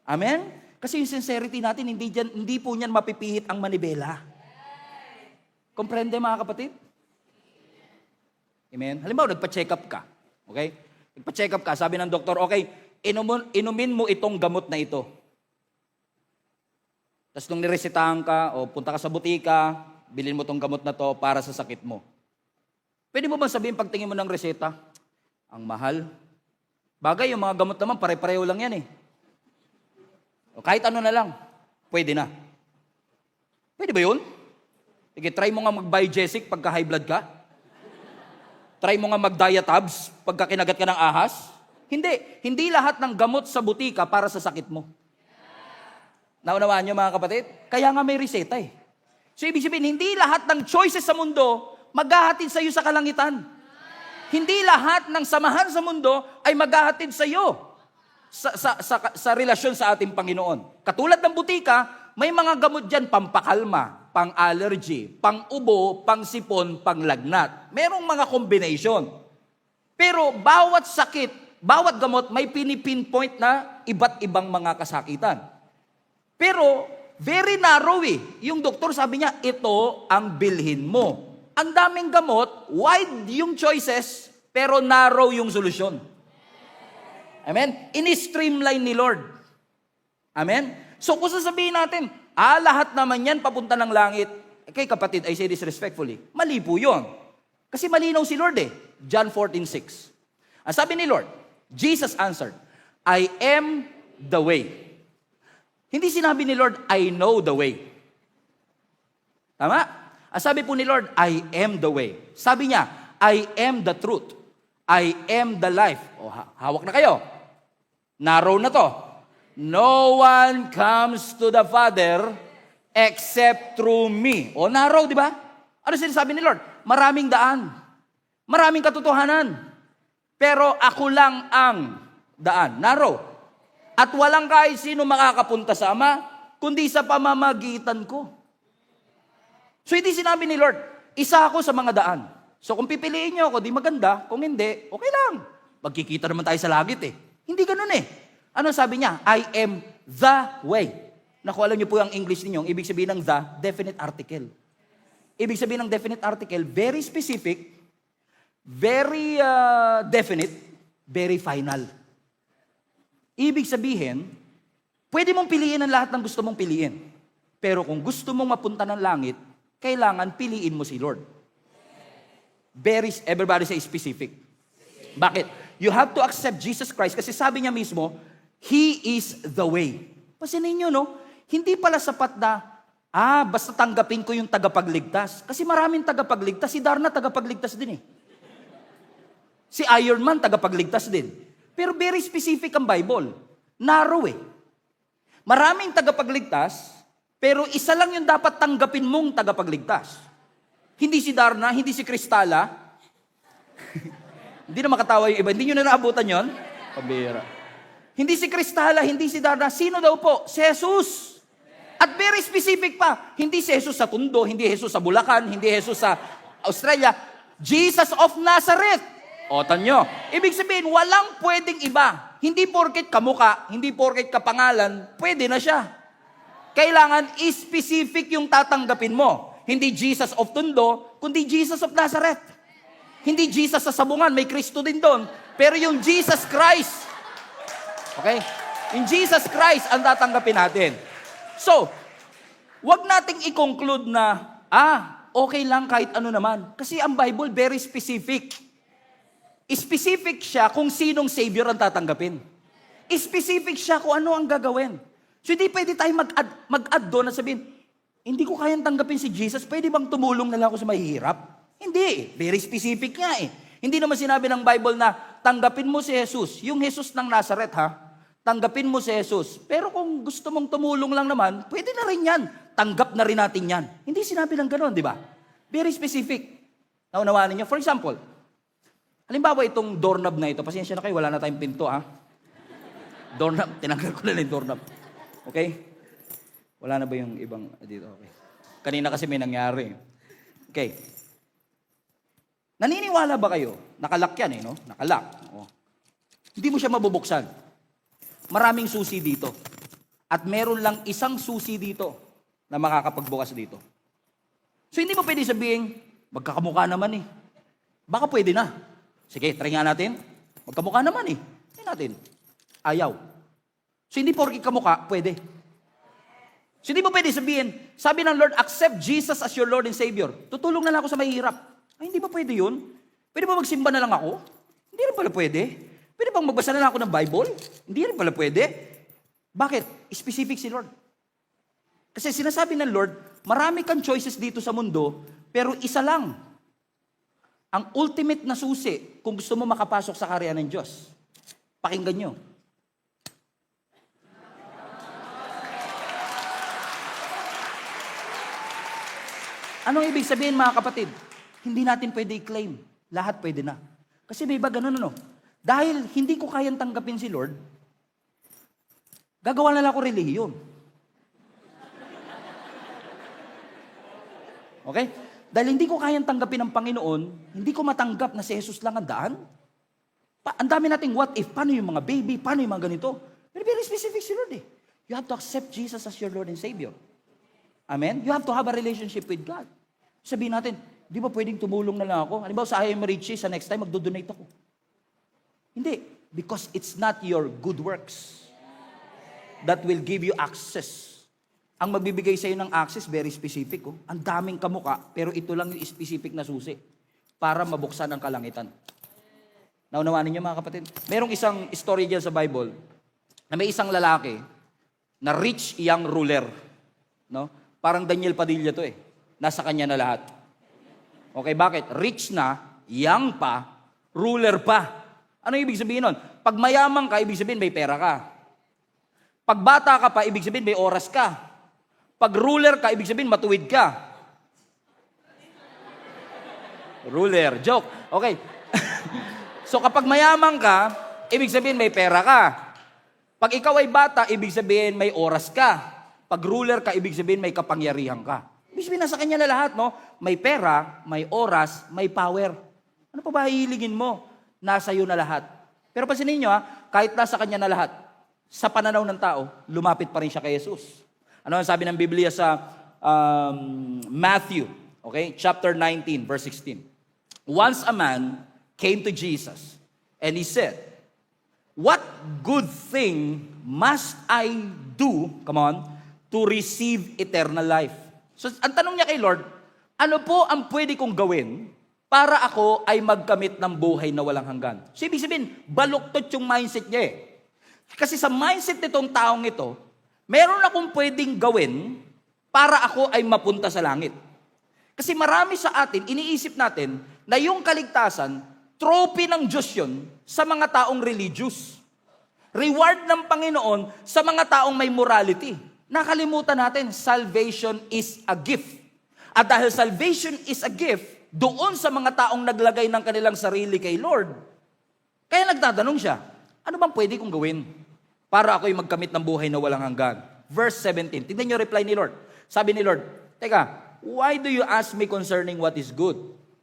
Amen? Kasi yung sincerity natin, hindi po niyan mapipihit ang manibela. Komprende mga kapatid? Amen? Halimbawa, nagpa-check up ka. Okay? Nagpa-check up ka, sabi ng doktor, okay, inumin mo itong gamot na ito. Tapos nung niresetahan ka, o punta ka sa butika, bilhin mo itong gamot na to para sa sakit mo. Pwede mo bang sabihin pagtingin mo ng reseta, ang mahal? Bagay, yung mga gamot naman, pare-pareho lang yan eh. O kahit ano na lang, pwede na. Pwede ba yun? Sige, try mo nga mag-biogesic pagka high blood ka. Try mo nga mag-diatabs pagka kinagat ka ng ahas. Hindi lahat ng gamot sa butika para sa sakit mo. Naunawaan niyo mga kapatid? Kaya nga may reseta eh. So ibig sabihin, hindi lahat ng choices sa mundo maghahatid sa iyo sa kalangitan. Hindi lahat ng samahan sa mundo ay maghahatid sa iyo sa relasyon sa ating Panginoon. Katulad ng butika, may mga gamot dyan, pampakalma, pang-allergy, pang-ubo, pang-sipon, pang-lagnat. Merong mga combination. Pero bawat sakit, bawat gamot, may pinipinpoint na iba't ibang mga kasakitan. Pero, very narrow eh. Yung doktor sabi niya, ito ang bilhin mo. Ang daming gamot, wide yung choices, pero narrow yung solusyon. Amen? Ini-streamline ni Lord. Amen? So kung sasabihin natin, lahat naman yan papunta ng langit. Kay kapatid, I say this respectfully, mali po yun. Kasi malinaw si Lord eh. John 14:6. Ang sabi ni Lord, Jesus answered, I am the way. Hindi sinabi ni Lord, I know the way. Tama? Ang sabi po ni Lord, I am the way. Sabi niya, I am the truth. I am the life. O, hawak na kayo. Narrow na to. No one comes to the Father except through me. O, narrow, di ba? Ano sinasabi ni Lord? Maraming daan. Maraming katotohanan. Pero ako lang ang daan. Narrow. At walang kahit sino makakapunta sa Ama, kundi sa pamamagitan ko. So hindi sinabi ni Lord, isa ako sa mga daan. So kung pipiliin niyo ako, di maganda. Kung hindi, okay lang. Magkikita naman tayo sa langit eh. Hindi ganun eh. Ano sabi niya? I am the way. Naku, alam niyo po ang English ninyo, ang ibig sabihin ng the, definite article. Ibig sabihin ng definite article, very specific, very definite, very final. Ibig sabihin, pwede mong piliin ang lahat ng gusto mong piliin. Pero kung gusto mong mapunta ng langit, kailangan piliin mo si Lord. Everybody say specific. Bakit? You have to accept Jesus Christ kasi sabi niya mismo, He is the way. Pasinin niyo, no? Hindi pala sapat na, basta tanggapin ko yung tagapagligtas. Kasi maraming tagapagligtas. Si Darna tagapagligtas din eh. Si Iron Man tagapagligtas din. Pero very specific ang Bible. Narrow eh. Maraming tagapagligtas, pero isa lang yung dapat tanggapin mong tagapagligtas. Hindi si Darna, hindi si Kristala. Hindi na makatawa yung iba. Hindi nyo na naabutan yun? Pabira. Hindi si Kristala, hindi si Darna. Sino daw po? Si Jesus. At very specific pa. Hindi si Jesus sa Tondo, hindi Jesus sa Bulacan, hindi Jesus sa Australia. Jesus of Nazareth. O, tanyo. Ibig sabihin, walang pwedeng iba. Hindi porket kamuka, hindi porket kapangalan, pwede na siya. Kailangan specific yung tatanggapin mo. Hindi Jesus of Tondo, kundi Jesus of Nazareth. Hindi Jesus sa Sabungan, may Kristo din doon. Pero yung Jesus Christ. Okay? Yung Jesus Christ ang tatanggapin natin. So, wag nating i-conclude na, okay lang kahit ano naman. Kasi ang Bible very specific. Specific siya kung sinong Savior ang tatanggapin. Specific siya kung ano ang gagawin. So hindi pwede tayo mag-add doon na sabihin, hindi ko kayang tanggapin si Jesus, pwede bang tumulong na lang ako sa mahihirap? Hindi. Very specific nga eh. Hindi naman sinabi ng Bible na tanggapin mo si Jesus, yung Jesus ng Nazareth ha, tanggapin mo si Jesus. Pero kung gusto mong tumulong lang naman, pwede na rin yan. Tanggap na rin natin yan. Hindi sinabi ng gano'n, di ba? Very specific. Naunawaan ninyo? For example, halimbawa itong doorknob na ito, pasensya na kayo, wala na tayong pinto ha. Doorknob, tinanggal ko na lang yung doorknob. Okay? Wala na ba yung ibang dito? Okay. Kanina kasi may nangyari. Okay. Naniniwala ba kayo? Nakalak yan no? Nakalak. Oh. Hindi mo siya mabubuksan. Maraming susi dito. At meron lang isang susi dito na makakapagbukas dito. So hindi mo pwede sabihin, magkakamukha naman eh. Baka pwede na. Sige, try nga natin. Magkamukha naman eh. Try natin. Ayaw. So hindi porke kamukha, pwede. So hindi mo pwede sabihin, sabi ng Lord, accept Jesus as your Lord and Savior. Tutulong na lang ako sa mahihirap. Ay, hindi ba pwede yun? Pwede ba magsimba na lang ako? Hindi rin pala pwede. Pwede bang magbasa na lang ako ng Bible? Hindi rin pala pwede. Bakit? Specific si Lord. Kasi sinasabi ng Lord, marami kang choices dito sa mundo, pero isa lang. Ang ultimate na susi kung gusto mo makapasok sa karya ng Diyos. Pakinggan nyo. Anong ibig sabihin mga kapatid? Hindi natin pwede i-claim. Lahat pwede na. Kasi may iba ganun ano. Dahil hindi ko kayang tanggapin si Lord, gagawa na lang ako relihiyon. Okay? Dahil hindi ko kayang tanggapin ng Panginoon, hindi ko matanggap na si Jesus lang ang daan. Ang dami nating what if, paano yung mga baby, paano yung mga ganito. Pero very specific si Lord eh. You have to accept Jesus as your Lord and Savior. Amen? You have to have a relationship with God. Sabihin natin, di ba pwedeng tumulong na lang ako? Halimbawa sa IM Richie, sa next time magdo-donate ako. Hindi. Because it's not your good works that will give you access. Ang magbibigay sa iyo ng access, very specific. Oh. Ang daming kamuka, pero ito lang yung specific na susi para mabuksan ang kalangitan. Naunawaan niyo mga kapatid? Merong isang story dyan sa Bible na may isang lalaki na rich young ruler. No? Parang Daniel Padilla to eh. Nasa kanya na lahat. Okay, bakit? Rich na, young pa, ruler pa. Ano ibig sabihin nun? Pag mayaman ka, ibig sabihin may pera ka. Pag bata ka pa, ibig sabihin may oras ka. Pag ruler ka, ibig sabihin matuwid ka. Ruler, joke. Okay. So kapag mayaman ka, ibig sabihin may pera ka. Pag ikaw ay bata, ibig sabihin may oras ka. Pag ruler ka, ibig sabihin may kapangyarihan ka. Ibig sabihin nasa kanya na lahat, no? May pera, may oras, may power. Ano pa ba hihiligin mo? Nasa iyo na lahat. Pero pansinin niyo kahit nasa kanya na lahat, sa pananaw ng tao, lumapit pa rin siya kay Jesus. Ano ang sabi ng Biblia sa Matthew, okay? Chapter 19, verse 16. Once a man came to Jesus and he said, "What good thing must I do, come on, to receive eternal life?" So, ang tanong niya kay Lord, ano po ang pwede kong gawin para ako ay magkamit ng buhay na walang hanggan? So, ibig sabihin, baluktot yung mindset niya eh. Kasi sa mindset nitong taong ito, meron akong pwedeng gawin para ako ay mapunta sa langit. Kasi marami sa atin, iniisip natin na yung kaligtasan, trophy ng Diyos yun sa mga taong religious. Reward ng Panginoon sa mga taong may morality. Nakalimutan natin, salvation is a gift. At dahil salvation is a gift, doon sa mga taong naglagay ng kanilang sarili kay Lord. Kaya nagtatanong siya, ano bang pwede kong gawin para ako'y magkamit ng buhay na walang hanggan? Verse 17, tingnan niyo reply ni Lord. Sabi ni Lord, teka, why do you ask me concerning what is good?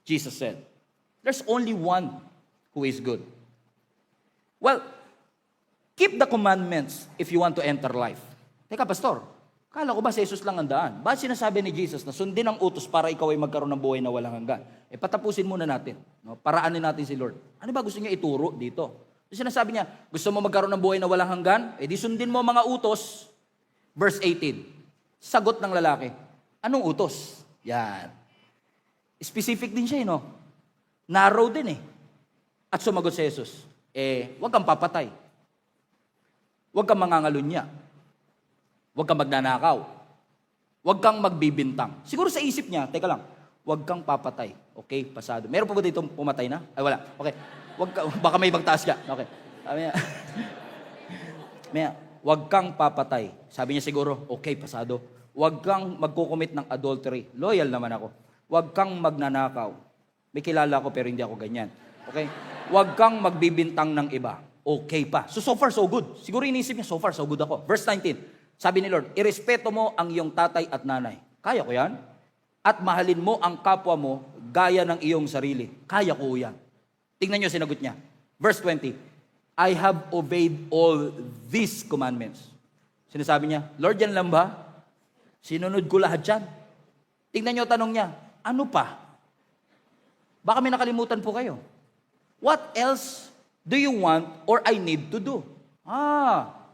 Jesus said, there's only one who is good. Well, keep the commandments if you want to enter life. Teka, pastor, kala ko ba si Jesus lang ang daan? Bakit sinasabi ni Jesus na sundin ang utos para ikaw ay magkaroon ng buhay na walang hanggan? Patapusin muna natin. No? Paraanin natin si Lord. Ano ba gusto niya ituro dito? So sinasabi niya, gusto mo magkaroon ng buhay na walang hanggan? Di sundin mo mga utos. Verse 18, sagot ng lalaki, anong utos? Yan. Specific din siya, no? Narrow din eh. At sumagot si Jesus, huwag kang papatay. Huwag kang mangangalunya. Huwag kang magnanakaw. Huwag kang magbibintang. Siguro sa isip niya, teka lang, huwag kang papatay. Okay, pasado. Meron pa ba dito pumatay na? Ay, wala. Okay. Baka may magtaas ka. Okay. Sabi niya, huwag kang papatay. Sabi niya siguro, okay, pasado. Huwag kang magkukumit ng adultery. Loyal naman ako. Huwag kang magnanakaw. May kilala ko pero hindi ako ganyan. Okay? Huwag kang magbibintang ng iba. Okay pa. So far, so good. Siguro inisip niya, so far, so good ako. Verse 19. Sabi ni Lord, irespeto mo ang iyong tatay at nanay. Kaya ko yan. At mahalin mo ang kapwa mo gaya ng iyong sarili. Kaya ko yan. Tingnan niyo, sinagot niya. Verse 20. I have obeyed all these commandments. Sinasabi niya, Lord, yan lang ba? Sinunod ko lahat yan. Tingnan niyo, tanong niya, ano pa? Baka may nakalimutan po kayo. What else do you want or I need to do?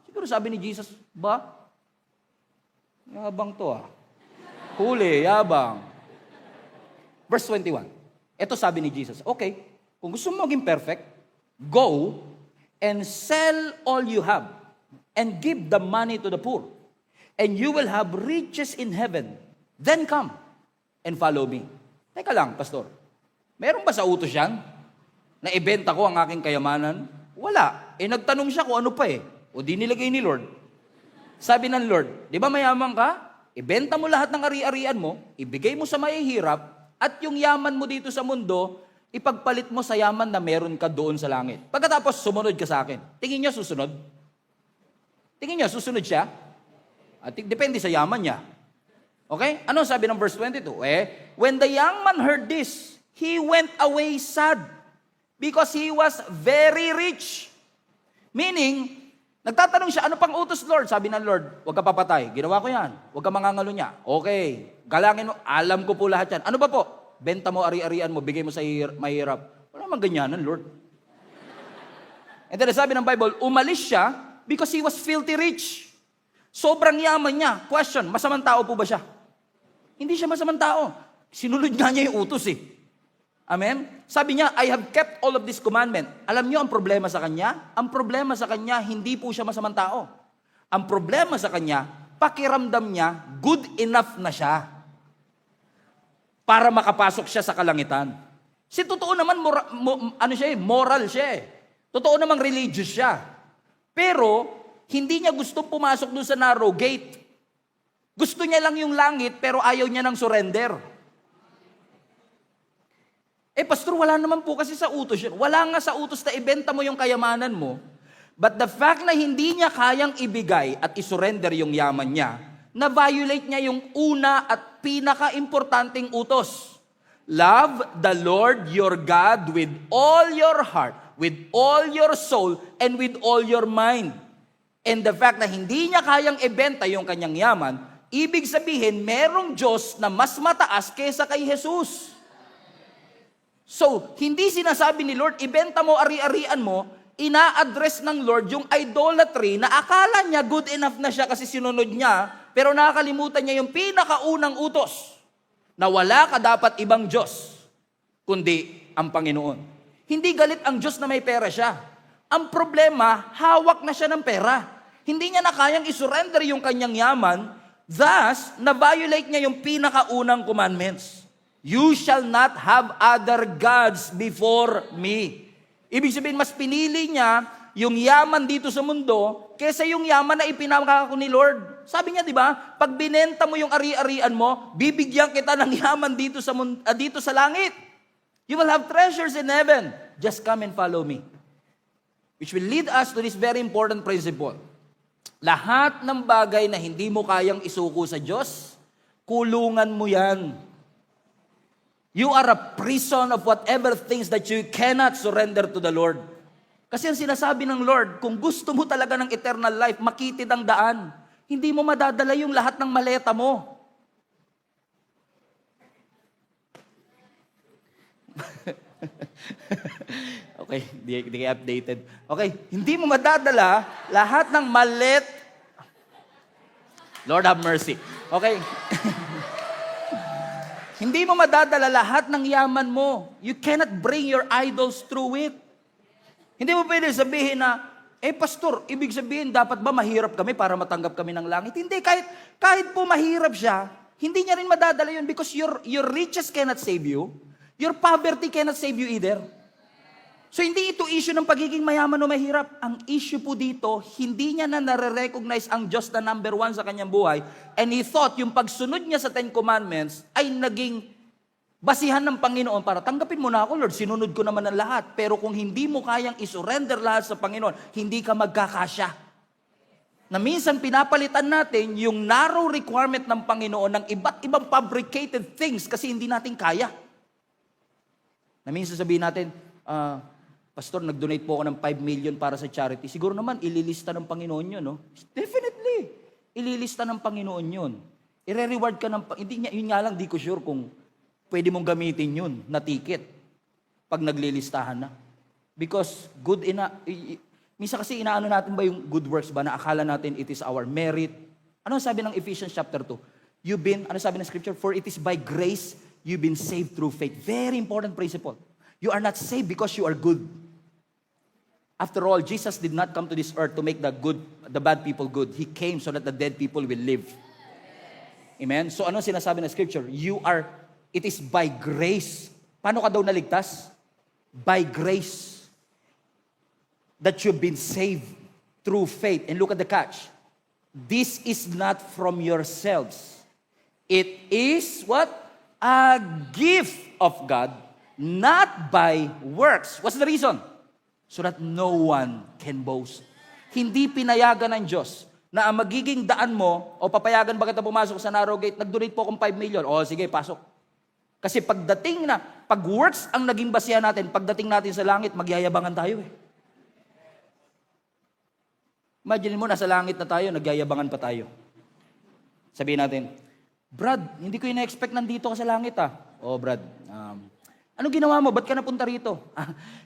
Siguro sabi ni Jesus, ba? Yabang to Huli, yabang. Verse 21. Ito sabi ni Jesus, okay, kung gusto mo maging perfect, go and sell all you have. and give the money to the poor, and you will have riches in heaven. Then come and follow me. Teka lang, pastor. Meron ba sa utos yan? Na ibenta ko ang aking kayamanan? Wala. Nagtanong siya kung ano pa O di nilagay ni Lord. Sabi ng Lord, di ba mayaman ka? Ibenta mo lahat ng ari-arian mo, ibigay mo sa mahihirap, at yung yaman mo dito sa mundo, ipagpalit mo sa yaman na meron ka doon sa langit. Pagkatapos, sumunod ka sa akin. Tingin niya susunod? Tingin niya susunod siya? Depende sa yaman niya. Okay? Ano sabi ng verse 22? When the young man heard this, he went away sad because he was very rich. Meaning, nagtatanong siya, ano pang utos, Lord? Sabi ng Lord, huwag ka papatay. Ginawa ko yan. Huwag ka mangangalo niya. Okay. Galangin mo. Alam ko po lahat yan. Ano ba po? Benta mo, ari-arian mo, bigay mo sa mahirap. Wala naman ganyanan, Lord. And then sabi ng Bible, umalis siya because he was filthy rich. Sobrang yaman niya. Question, masamang tao po ba siya? Hindi siya masamang tao. Sinunod nga niya yung utos Amen? Sabi niya, I have kept all of this commandment. Alam niyo ang problema sa kanya? Ang problema sa kanya, hindi po siya masamang tao. Ang problema sa kanya, pakiramdam niya, good enough na siya para makapasok siya sa kalangitan. Si totoo naman, moral siya Totoo namang religious siya. Pero, hindi niya gusto pumasok doon sa narrow gate. Gusto niya lang yung langit, pero ayaw niya ng surrender. Pastor, wala naman po kasi sa utos yun. Wala nga sa utos na ibenta mo yung kayamanan mo. But the fact na hindi niya kayang ibigay at isurrender yung yaman niya, na-violate niya yung una at pinaka-importanting utos. Love the Lord your God with all your heart, with all your soul, and with all your mind. And the fact na hindi niya kayang ibenta yung kanyang yaman, ibig sabihin, merong Diyos na mas mataas kaysa kay Jesus. So, hindi sinasabi ni Lord, ibenta mo, ari-arian mo, ina-address ng Lord yung idolatry na akala niya good enough na siya kasi sinunod niya, pero nakakalimutan niya yung pinakaunang utos na wala ka dapat ibang Diyos, kundi ang Panginoon. Hindi galit ang Diyos na may pera siya. Ang problema, hawak na siya ng pera. Hindi niya na kayang isurrender yung kanyang yaman, thus, na-violate niya yung pinakaunang commandments. You shall not have other gods before me. Ibig sabihin, mas pinili niya yung yaman dito sa mundo kaysa yung yaman na ipinangako ni Lord. Sabi niya, di ba? Pag binenta mo yung ari-arian mo, bibigyan kita ng yaman dito sa langit. You will have treasures in heaven. Just come and follow me. Which will lead us to this very important principle. Lahat ng bagay na hindi mo kayang isuko sa Diyos, kulungan mo yan. You are a prison of whatever things that you cannot surrender to the Lord. Kasi ang sinasabi ng Lord, kung gusto mo talaga ng eternal life, makitid ang daan. Hindi mo madadala yung lahat ng maleta mo. Okay, di kayo updated. Okay, hindi mo madadala lahat ng malet. Lord have mercy. Okay. Hindi mo madadala lahat ng yaman mo. You cannot bring your idols through it. Hindi mo pwede sabihin na, pastor, ibig sabihin, dapat ba mahirap kami para matanggap kami ng langit? Hindi, kahit po mahirap siya, hindi niya rin madadala yun because your riches cannot save you. Your poverty cannot save you either. So hindi ito issue ng pagiging mayaman o mahirap. Ang issue po dito, hindi niya na nare-recognize ang Diyos na number one sa kanyang buhay. And he thought yung pagsunod niya sa 10 Commandments ay naging basihan ng Panginoon para tanggapin mo na ako, Lord, sinunod ko naman ang lahat. Pero kung hindi mo kayang isurrender lahat sa Panginoon, hindi ka magkakasya. Na minsan pinapalitan natin yung narrow requirement ng Panginoon ng iba't ibang fabricated things kasi hindi natin kaya. Na minsan sabihin natin, Pastor, nag-donate po ako ng 5 million para sa charity. Siguro naman, ililista ng Panginoon yun, no? Definitely. Ililista ng Panginoon yun. I-reward ka ng... Yun nga lang, di ko sure kung pwede mong gamitin yun na ticket pag naglilistahan na. Because good minsan kasi inaano natin ba yung good works ba na akala natin it is our merit. Ano sabi ng Ephesians chapter 2? Ano sabi ng scripture? For it is by grace you've been saved through faith. Very important principle. You are not saved because you are good. After all, Jesus did not come to this earth to make the bad people good. He came so that the dead people will live. Amen? So ano sinasabi ng scripture? It is by grace. Paano ka daw naligtas? By grace. That you've been saved through faith. And look at the catch. This is not from yourselves. It is what? A gift of God, not by works. What's the reason? So that no one can boast. Hindi pinayagan ng Diyos na ang magiging daan mo, o papayagan ba kita pumasok sa narrow gate, nag-donate po akong 5 million. O sige, pasok. Kasi pag works ang naging basihan natin, pagdating natin sa langit, magyayabangan tayo eh. Imagine mo, nasa langit na tayo, nagyayabangan pa tayo. Sabihin natin, Brad, hindi ko ina-expect nandito ka sa langit ah. Oh Brad, anong ginawa mo? Ba't ka napunta rito?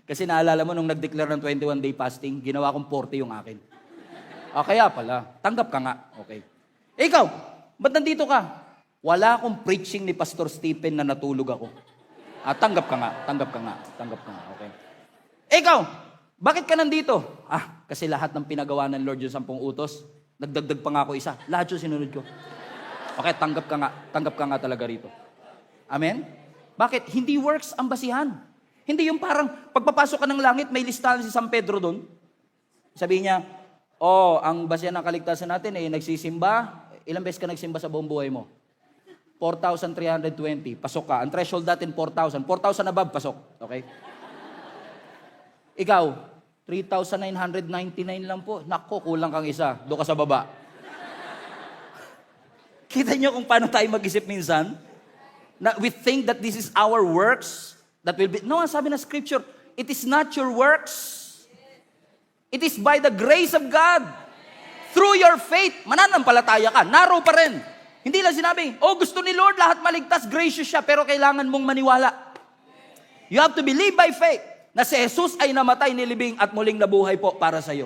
Kasi naalala mo, nung nag-declare ng 21-day fasting, ginawa kong 40 yung akin. Kaya pala, tanggap ka nga. Okay. Ikaw, ba't nandito ka? Wala akong preaching ni Pastor Stephen na natulog ako. Tanggap ka nga. Okay. Ikaw, bakit ka nandito? Kasi lahat ng pinagawa ng Lord yung 10 utos, nagdagdag pa nga ako isa. Lahat yung sinunod ko. Okay, tanggap ka nga talaga rito. Amen? Bakit? Hindi works ang basihan. Hindi yung parang pagpapasok ka ng langit, may listahan si San Pedro doon. Sabi niya, ang basihan ng kaligtasan natin nagsisimba. Ilang beses ka nagsimba sa buong buhay mo? 4,320. Pasok ka. Ang threshold natin, 4,000. 4,000 above, pasok. Okay? Ikaw, 3,999 lang po. Nako, kulang kang isa. Doon ka sa baba. Kita niyo kung paano tayo mag-isip minsan? Na we think that this is our works that will be... No, sabi na scripture, it is not your works. It is by the grace of God. Through your faith, mananampalataya ka. Narrow pa rin. Hindi lang sinabi, gusto ni Lord, lahat maligtas, gracious siya, pero kailangan mong maniwala. You have to believe by faith na si Jesus ay namatay, nilibing at muling nabuhay po para sa iyo.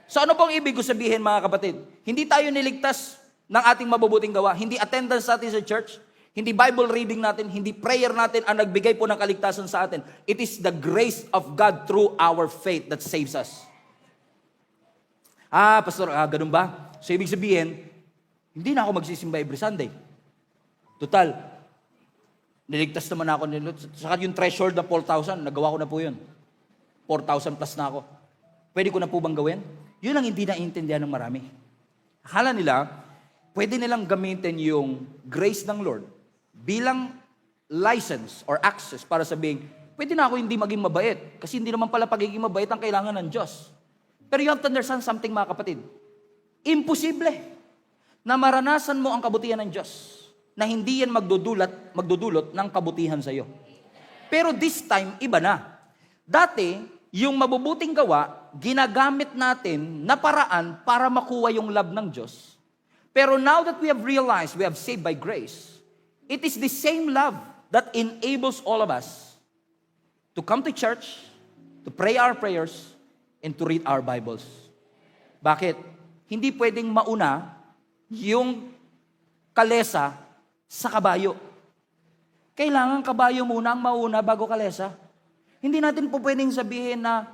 So ano pong ibig ko sabihin mga kapatid? Hindi tayo niligtas ng ating mabubuting gawa. Hindi attendance natin sa church. Hindi Bible reading natin. Hindi prayer natin ang nagbigay po ng kaligtasan sa atin. It is the grace of God through our faith that saves us. Pastor, ganun ba? So ibig sabihin, hindi na ako magsisimba every Sunday. Total, niligtas naman ako. Saka yung threshold na 4,000, nagawa ko na po yun. 4,000 plus na ako. Pwede ko na po bang gawin? Yun ang hindi naiintindihan ng marami. Akala nila, pwede nilang gamitin yung grace ng Lord bilang license or access para sabihin, pwede na ako hindi maging mabait. Kasi hindi naman pala pagiging mabait ang kailangan ng Diyos. Pero you have to understand something mga kapatid. Imposible na maranasan mo ang kabutihan ng Diyos na hindi yan magdudulot ng kabutihan sa iyo. Pero this time, iba na. Dati, yung mabubuting gawa, ginagamit natin na paraan para makuha yung love ng Diyos. Pero now that we have realized we have saved by grace, it is the same love that enables all of us to come to church, to pray our prayers, and to read our Bibles. Bakit? Hindi pwedeng mauna yung kalesa sa kabayo. Kailangan kabayo muna ang mauna bago kalesa. Hindi natin po pwedeng sabihin na,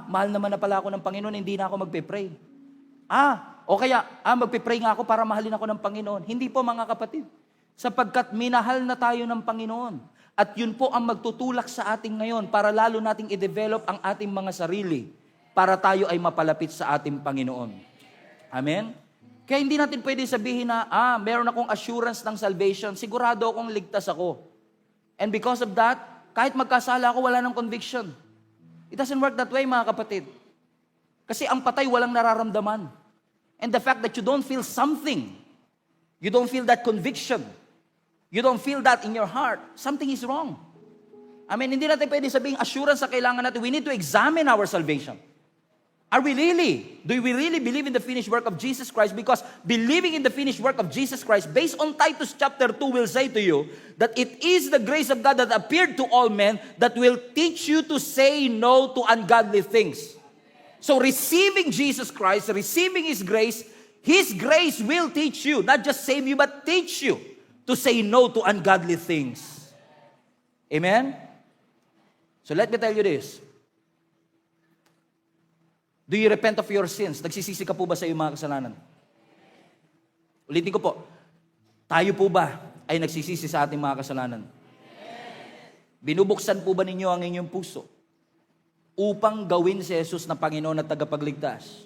mahal naman na pala ako ng Panginoon, hindi na ako magpe-pray. O kaya, magpe-pray nga ako para mahalin ako ng Panginoon. Hindi po mga kapatid. Sapagkat minahal na tayo ng Panginoon. At yun po ang magtutulak sa ating ngayon para lalo nating i-develop ang ating mga sarili para tayo ay mapalapit sa ating Panginoon. Amen? Kaya hindi natin pwede sabihin na, meron akong assurance ng salvation, sigurado akong ligtas ako. And because of that, kahit magkasala ako, wala ng conviction. It doesn't work that way, mga kapatid. Kasi ang patay walang nararamdaman. And the fact that you don't feel something, you don't feel that conviction, you don't feel that in your heart, something is wrong. Hindi natin pwede sabihin assurance sa kailangan natin. We need to examine our salvation. Do we really believe in the finished work of Jesus Christ? Because believing in the finished work of Jesus Christ, based on Titus chapter 2, will say to you that it is the grace of God that appeared to all men that will teach you to say no to ungodly things. So receiving Jesus Christ, receiving His grace will teach you, not just save you, but teach you to say no to ungodly things. Amen? So let me tell you this. Do you repent of your sins? Nagsisisi ka po ba sa iyong mga kasalanan? Ulitin ko po, tayo po ba ay nagsisisi sa ating mga kasalanan? Binubuksan po ba ninyo ang inyong puso upang gawin si Jesus na Panginoon at tagapagligtas?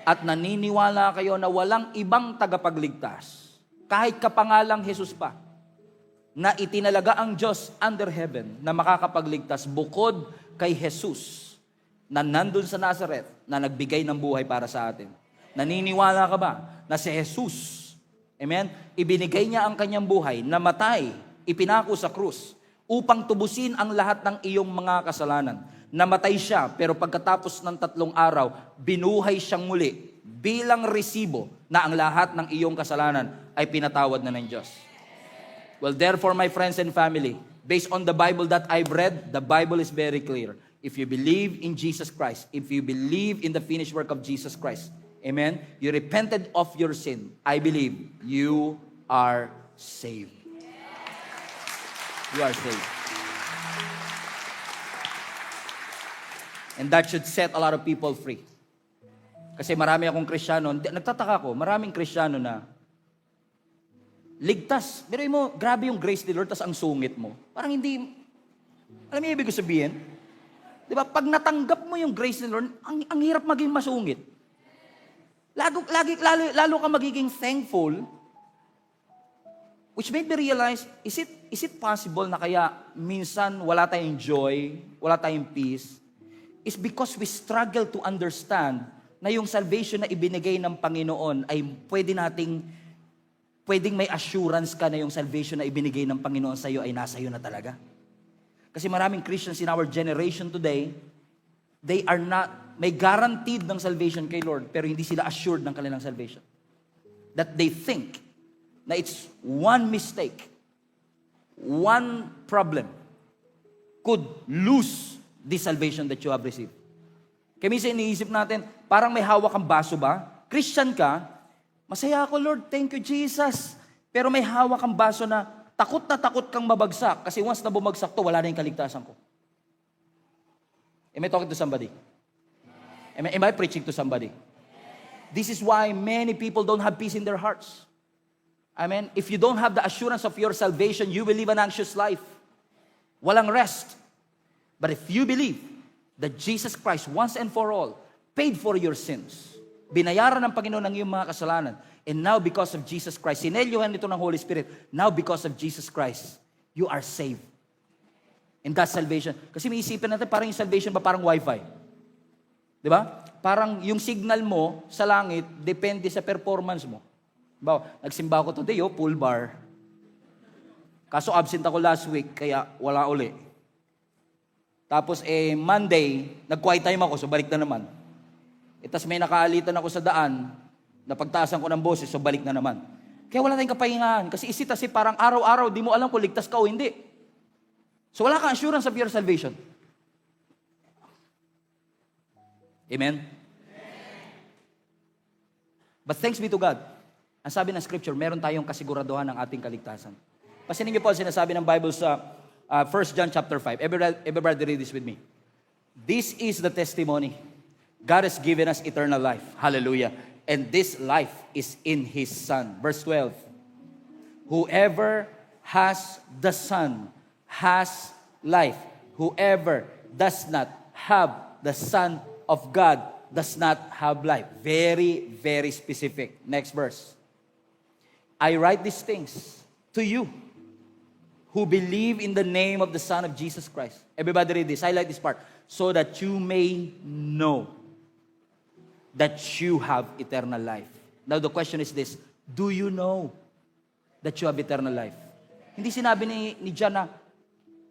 At naniniwala kayo na walang ibang tagapagligtas, kahit kapangalang Jesus pa, na itinalaga ang Diyos under heaven na makakapagligtas bukod kay Jesus na nandun sa Nazareth na nagbigay ng buhay para sa atin. Naniniwala ka ba na si Jesus, amen, ibinigay niya ang kanyang buhay, namatay, ipinako sa krus upang tubusin ang lahat ng iyong mga kasalanan. Namatay siya, pero pagkatapos ng 3 araw, binuhay siyang muli bilang resibo na ang lahat ng iyong kasalanan ay pinatawad na ng Diyos. Well, therefore, my friends and family, based on the Bible that I've read, the Bible is very clear. If you believe in Jesus Christ, if you believe in the finished work of Jesus Christ, amen, you repented of your sin, I believe you are saved. You are saved. And that should set a lot of people free. Kasi marami akong Kristiyano, nagtataka ko, maraming Kristiyano na ligtas. Pero mo, grabe yung grace ni Lord, tas ang sungit mo. Parang hindi, alam mo yung ibig ko sabihin? Di ba? Pag natanggap mo yung grace ni Lord, ang hirap maging masungit. Lalo ka magiging thankful, which made me realize, is it possible na kaya minsan wala tayong joy, wala tayong peace, is because we struggle to understand na yung salvation na ibinigay ng Panginoon ay pwedeng may assurance ka na yung salvation na ibinigay ng Panginoon sa iyo ay nasa iyo na talaga. Kasi maraming Christians in our generation today, they are not, may guaranteed ng salvation kay Lord, pero hindi sila assured ng kanilang salvation. That they think na it's one mistake, one problem could lose this salvation that you have received. Kaya minsan iniisip natin, parang may hawak kang baso ba? Christian ka, masaya ako Lord, thank you Jesus. Pero may hawak kang baso na takot kang mabagsak kasi once na bumagsak to, wala na yung kaligtasan ko. Am I talking to somebody? Am I preaching to somebody? This is why many people don't have peace in their hearts. Amen? If you don't have the assurance of your salvation, you will live an anxious life. Walang rest. But if you believe that Jesus Christ once and for all paid for your sins, binayaran ng Panginoon ang iyong mga kasalanan, and now because of Jesus Christ, sinelyuhan ito ng Holy Spirit, now because of Jesus Christ, you are saved. And God's salvation. Kasi may isipin natin, parang yung salvation ba parang wifi? Di ba? Parang yung signal mo sa langit, depende sa performance mo. Diba? Nagsimba ko today, full bar. Kaso absent ako last week, kaya wala uli. Tapos Monday, nag-quiet time ako, so balik na naman. Tapos may nakaalitan ako sa daan, napagtaasan ko ng boses, so balik na naman. Kaya wala tayong kapahingahan. Kasi parang araw-araw, di mo alam kung ligtas ka o hindi. So wala kang assurance of your salvation. Amen? But thanks be to God. Ang sabi ng Scripture, meron tayong kasiguraduhan ng ating kaligtasan. Pasinin niyo po ang sinasabi ng Bible sa 1 John chapter 5. Everybody read this with me. This is the testimony. God has given us eternal life. Hallelujah. And this life is in His Son. Verse 12. Whoever has the Son has life. Whoever does not have the Son of God does not have life. Very, very specific. Next verse. I write these things to you who believe in the name of the Son of Jesus Christ. Everybody read this. Highlight this part. So that you may know that you have eternal life. Now the question is this. Do you know that you have eternal life? Hindi sinabi ni John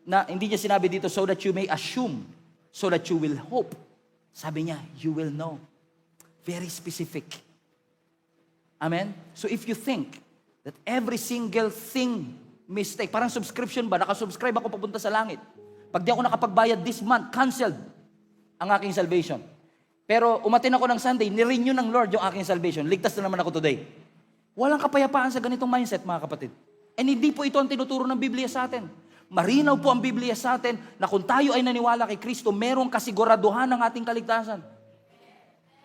na hindi niya sinabi dito so that you may assume, so that you will hope. Sabi niya, you will know. Very specific. Amen? So if you think that every single thing mistake, parang subscription ba? Nakasubscribe ako papunta sa langit. Pag di ako nakapagbayad this month, canceled ang aking salvation. Pero umatin ako ng Sunday, nirenew ng Lord yung aking salvation. Ligtas na naman ako today. Walang kapayapaan sa ganitong mindset, mga kapatid. And hindi po ito ang tinuturo ng Biblia sa atin. Marinaw po ang Biblia sa atin na kung tayo ay naniwala kay Kristo, merong kasiguraduhan ng ating kaligtasan.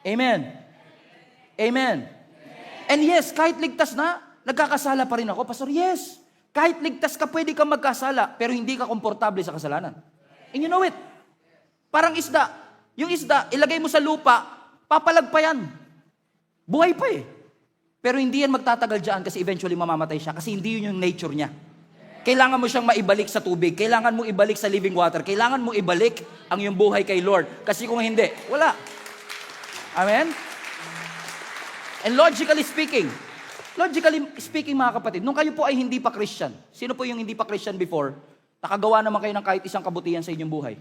Amen. Amen. And yes, kahit ligtas na, nagkakasala pa rin ako. Pastor, yes. Kahit ligtas ka, pwede kang magkasala, pero hindi ka komportable sa kasalanan. And you know it. Parang isda. Yung isda, ilagay mo sa lupa, papalag pa yan. Buhay pa eh. Pero hindi yan magtatagal dyan kasi eventually mamamatay siya kasi hindi yun yung nature niya. Kailangan mo siyang maibalik sa tubig. Kailangan mo ibalik sa living water. Kailangan mo ibalik ang iyong buhay kay Lord. Kasi kung hindi, wala. Amen? And logically speaking, mga kapatid, nung kayo po ay hindi pa Christian, sino po yung hindi pa Christian before, nakagawa naman kayo ng kahit isang kabutihan sa inyong buhay?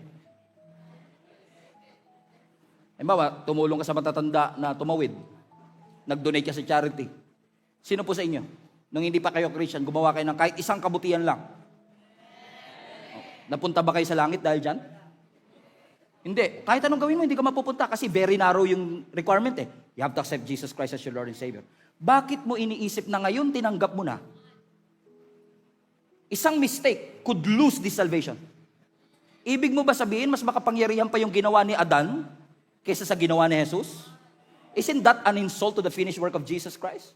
Halimbawa, tumulong ka sa matatanda na tumawid. Nag-donate ka sa charity. Sino po sa inyo? Nung hindi pa kayo Christian, gumawa kayo ng kahit isang kabutihan lang. Napunta ba kayo sa langit dahil dyan? Hindi. Kahit anong gawin mo, hindi ka mapupunta kasi very narrow yung requirement eh. You have to accept Jesus Christ as your Lord and Savior. Bakit mo iniisip na ngayon tinanggap mo na? Isang mistake could lose this salvation. Ibig mo ba sabihin, mas makapangyarihan pa yung ginawa ni Adan kaysa sa ginawa ni Jesus? Isn't that an insult to the finished work of Jesus Christ?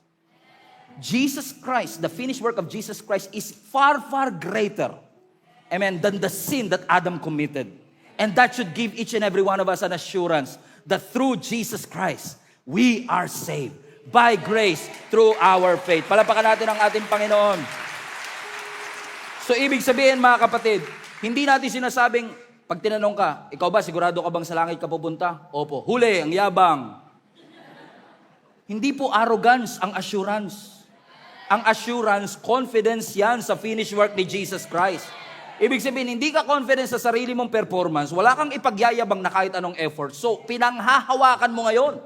Jesus Christ, the finished work of Jesus Christ is far, far greater, amen, than the sin that Adam committed. And that should give each and every one of us an assurance that through Jesus Christ, we are saved by grace through our faith. Palapakan natin ang ating Panginoon. So, ibig sabihin mga kapatid, hindi natin sinasabing, pag tinanong ka, ikaw ba, sigurado ka bang sa langit ka pupunta? Opo. Huli, ang yabang. Hindi po arrogance ang assurance. Ang assurance, confidence yan sa finished work ni Jesus Christ. Ibig sabihin, hindi ka confident sa sarili mong performance, wala kang ipagyayabang na kahit anong effort. So, pinanghahawakan mo ngayon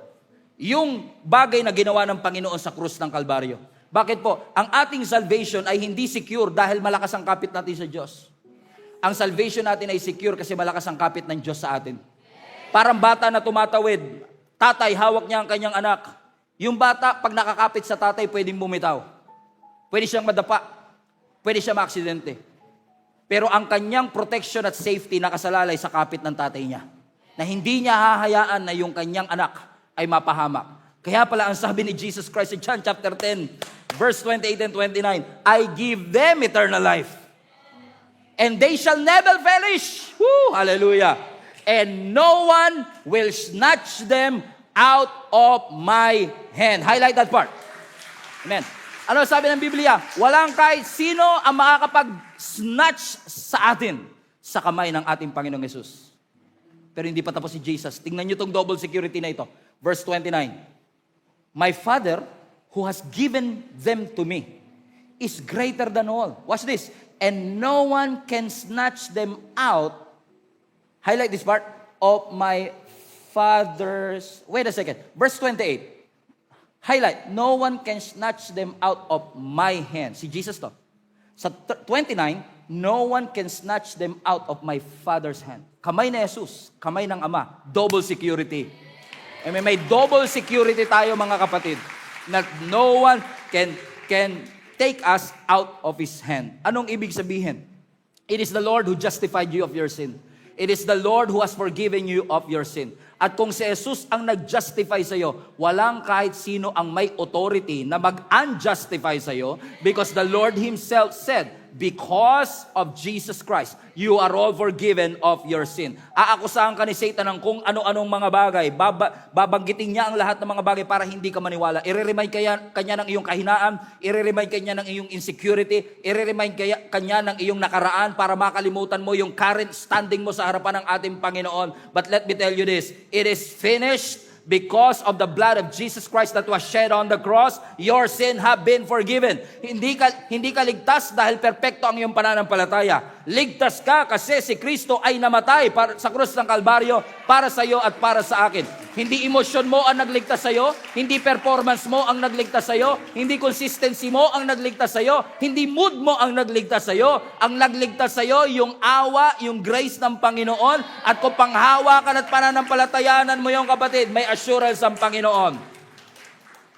yung bagay na ginawa ng Panginoon sa krus ng Kalbaryo. Bakit po? Ang ating salvation ay hindi secure dahil malakas ang kapit natin sa Diyos. Ang salvation natin ay secure kasi malakas ang kapit ng Diyos sa atin. Parang bata na tumatawid, tatay, hawak niya ang kanyang anak. Yung bata, pag nakakapit sa tatay, pwedeng bumitaw. Pwede siyang madapa. Pwede siyang maaksidente. Pero ang kanyang protection at safety nakasalalay sa kapit ng tatay niya. Na hindi niya hahayaan na yung kanyang anak ay mapahamak. Kaya pala ang sabi ni Jesus Christ in John chapter 10, verse 28 and 29, I give them eternal life. And they shall never perish. Woo! Hallelujah. And no one will snatch them out of my hand. Highlight that part. Amen. Ano sabi ng Biblia? Walang kahit sino ang makakapag-snatch sa atin sa kamay ng ating Panginoong Yesus. Pero hindi pa tapos si Jesus. Tingnan niyo itong double security na ito. Verse 29. My Father, who has given them to me, is greater than all. Watch this. And no one can snatch them out. Highlight this part. Of my Father's... Wait a second. Verse 28. Highlight. No one can snatch them out of my hand. Si Jesus to. Sa 29, no one can snatch them out of my Father's hand. Kamay ni Jesus, kamay ng Ama, double security. May double security tayo mga kapatid. That no one can take us out of His hand. Anong ibig sabihin? It is the Lord who justified you of your sin. It is the Lord who has forgiven you of your sin. At kung si Jesus ang nag-justify sa iyo, walang kahit sino ang may authority na mag-unjustify sa iyo because the Lord Himself said, because of Jesus Christ, you are all forgiven of your sin. Aakusahan ka ni Satan ng kung ano-anong mga bagay. Babanggitin niya ang lahat ng mga bagay para hindi ka maniwala. I-remind kanya ng iyong kahinaan, i-remind kanya ng iyong insecurity, i-remind kanya ng iyong nakaraan para makalimutan mo yung current standing mo sa harapan ng ating Panginoon. But let me tell you this, it is finished. Because of the blood of Jesus Christ that was shed on the cross, your sin have been forgiven. Hindi ka ligtas dahil perpekto ang iyong pananampalataya. Ligtas ka kasi si Kristo ay namatay sa krus ng Kalbaryo para sa iyo at para sa akin. Hindi emosyon mo ang nagligtas sa iyo, hindi performance mo ang nagligtas sa iyo, hindi consistency mo ang nagligtas sa iyo, hindi mood mo ang nagligtas sa iyo. Ang nagligtas sa iyo yung awa, yung grace ng Panginoon, at kung panghawakan at pananampalatayanan mo yung kapatid, may assurance ang Panginoon.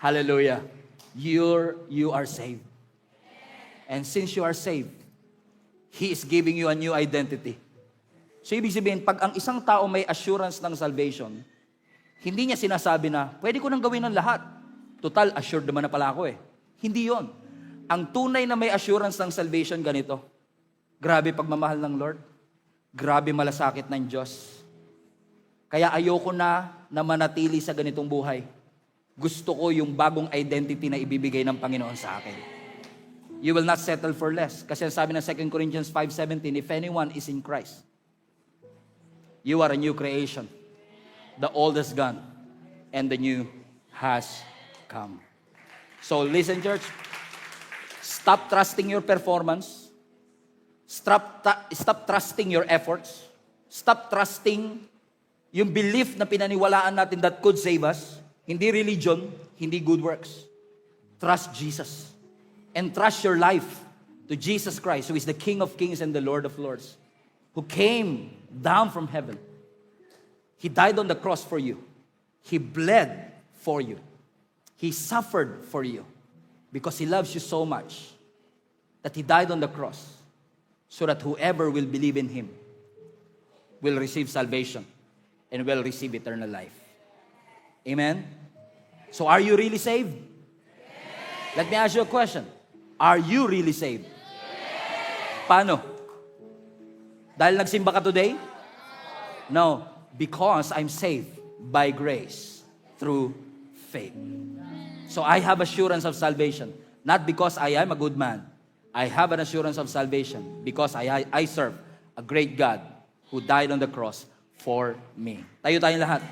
Hallelujah. You are saved. And since you are saved, He is giving you a new identity. So ibig sabihin, pag ang isang tao may assurance ng salvation, Hindi niya sinasabi na, pwede ko nang gawin ng lahat. Total, assured naman na pala ako eh. Hindi yon. Ang tunay na may assurance ng salvation, ganito. Grabe pagmamahal ng Lord. Grabe malasakit ng Diyos. Kaya ayoko na manatili sa ganitong buhay. Gusto ko yung bagong identity na ibibigay ng Panginoon sa akin. You will not settle for less. Kasi sabi ng 2 Corinthians 5:17, if anyone is in Christ, you are a new creation. The old is gone, and the new has come. So listen, church. Stop trusting your performance. Stop trusting your efforts. Stop trusting yung belief na pinaniwalaan natin that could save us. Hindi religion, hindi good works. Trust Jesus. And trust your life to Jesus Christ, who is the King of Kings and the Lord of Lords, who came down from heaven. He died on the cross for you. He bled for you. He suffered for you because He loves you so much that He died on the cross so that whoever will believe in Him will receive salvation and will receive eternal life. Amen? So are you really saved? Yes. Let me ask you a question. Are you really saved? Yes. Paano? Dahil nagsimba ka today? No. Because I'm saved by grace through faith. So I have assurance of salvation. Not because I am a good man. I have an assurance of salvation because I serve a great God who died on the cross for me. Tayo tayong lahat.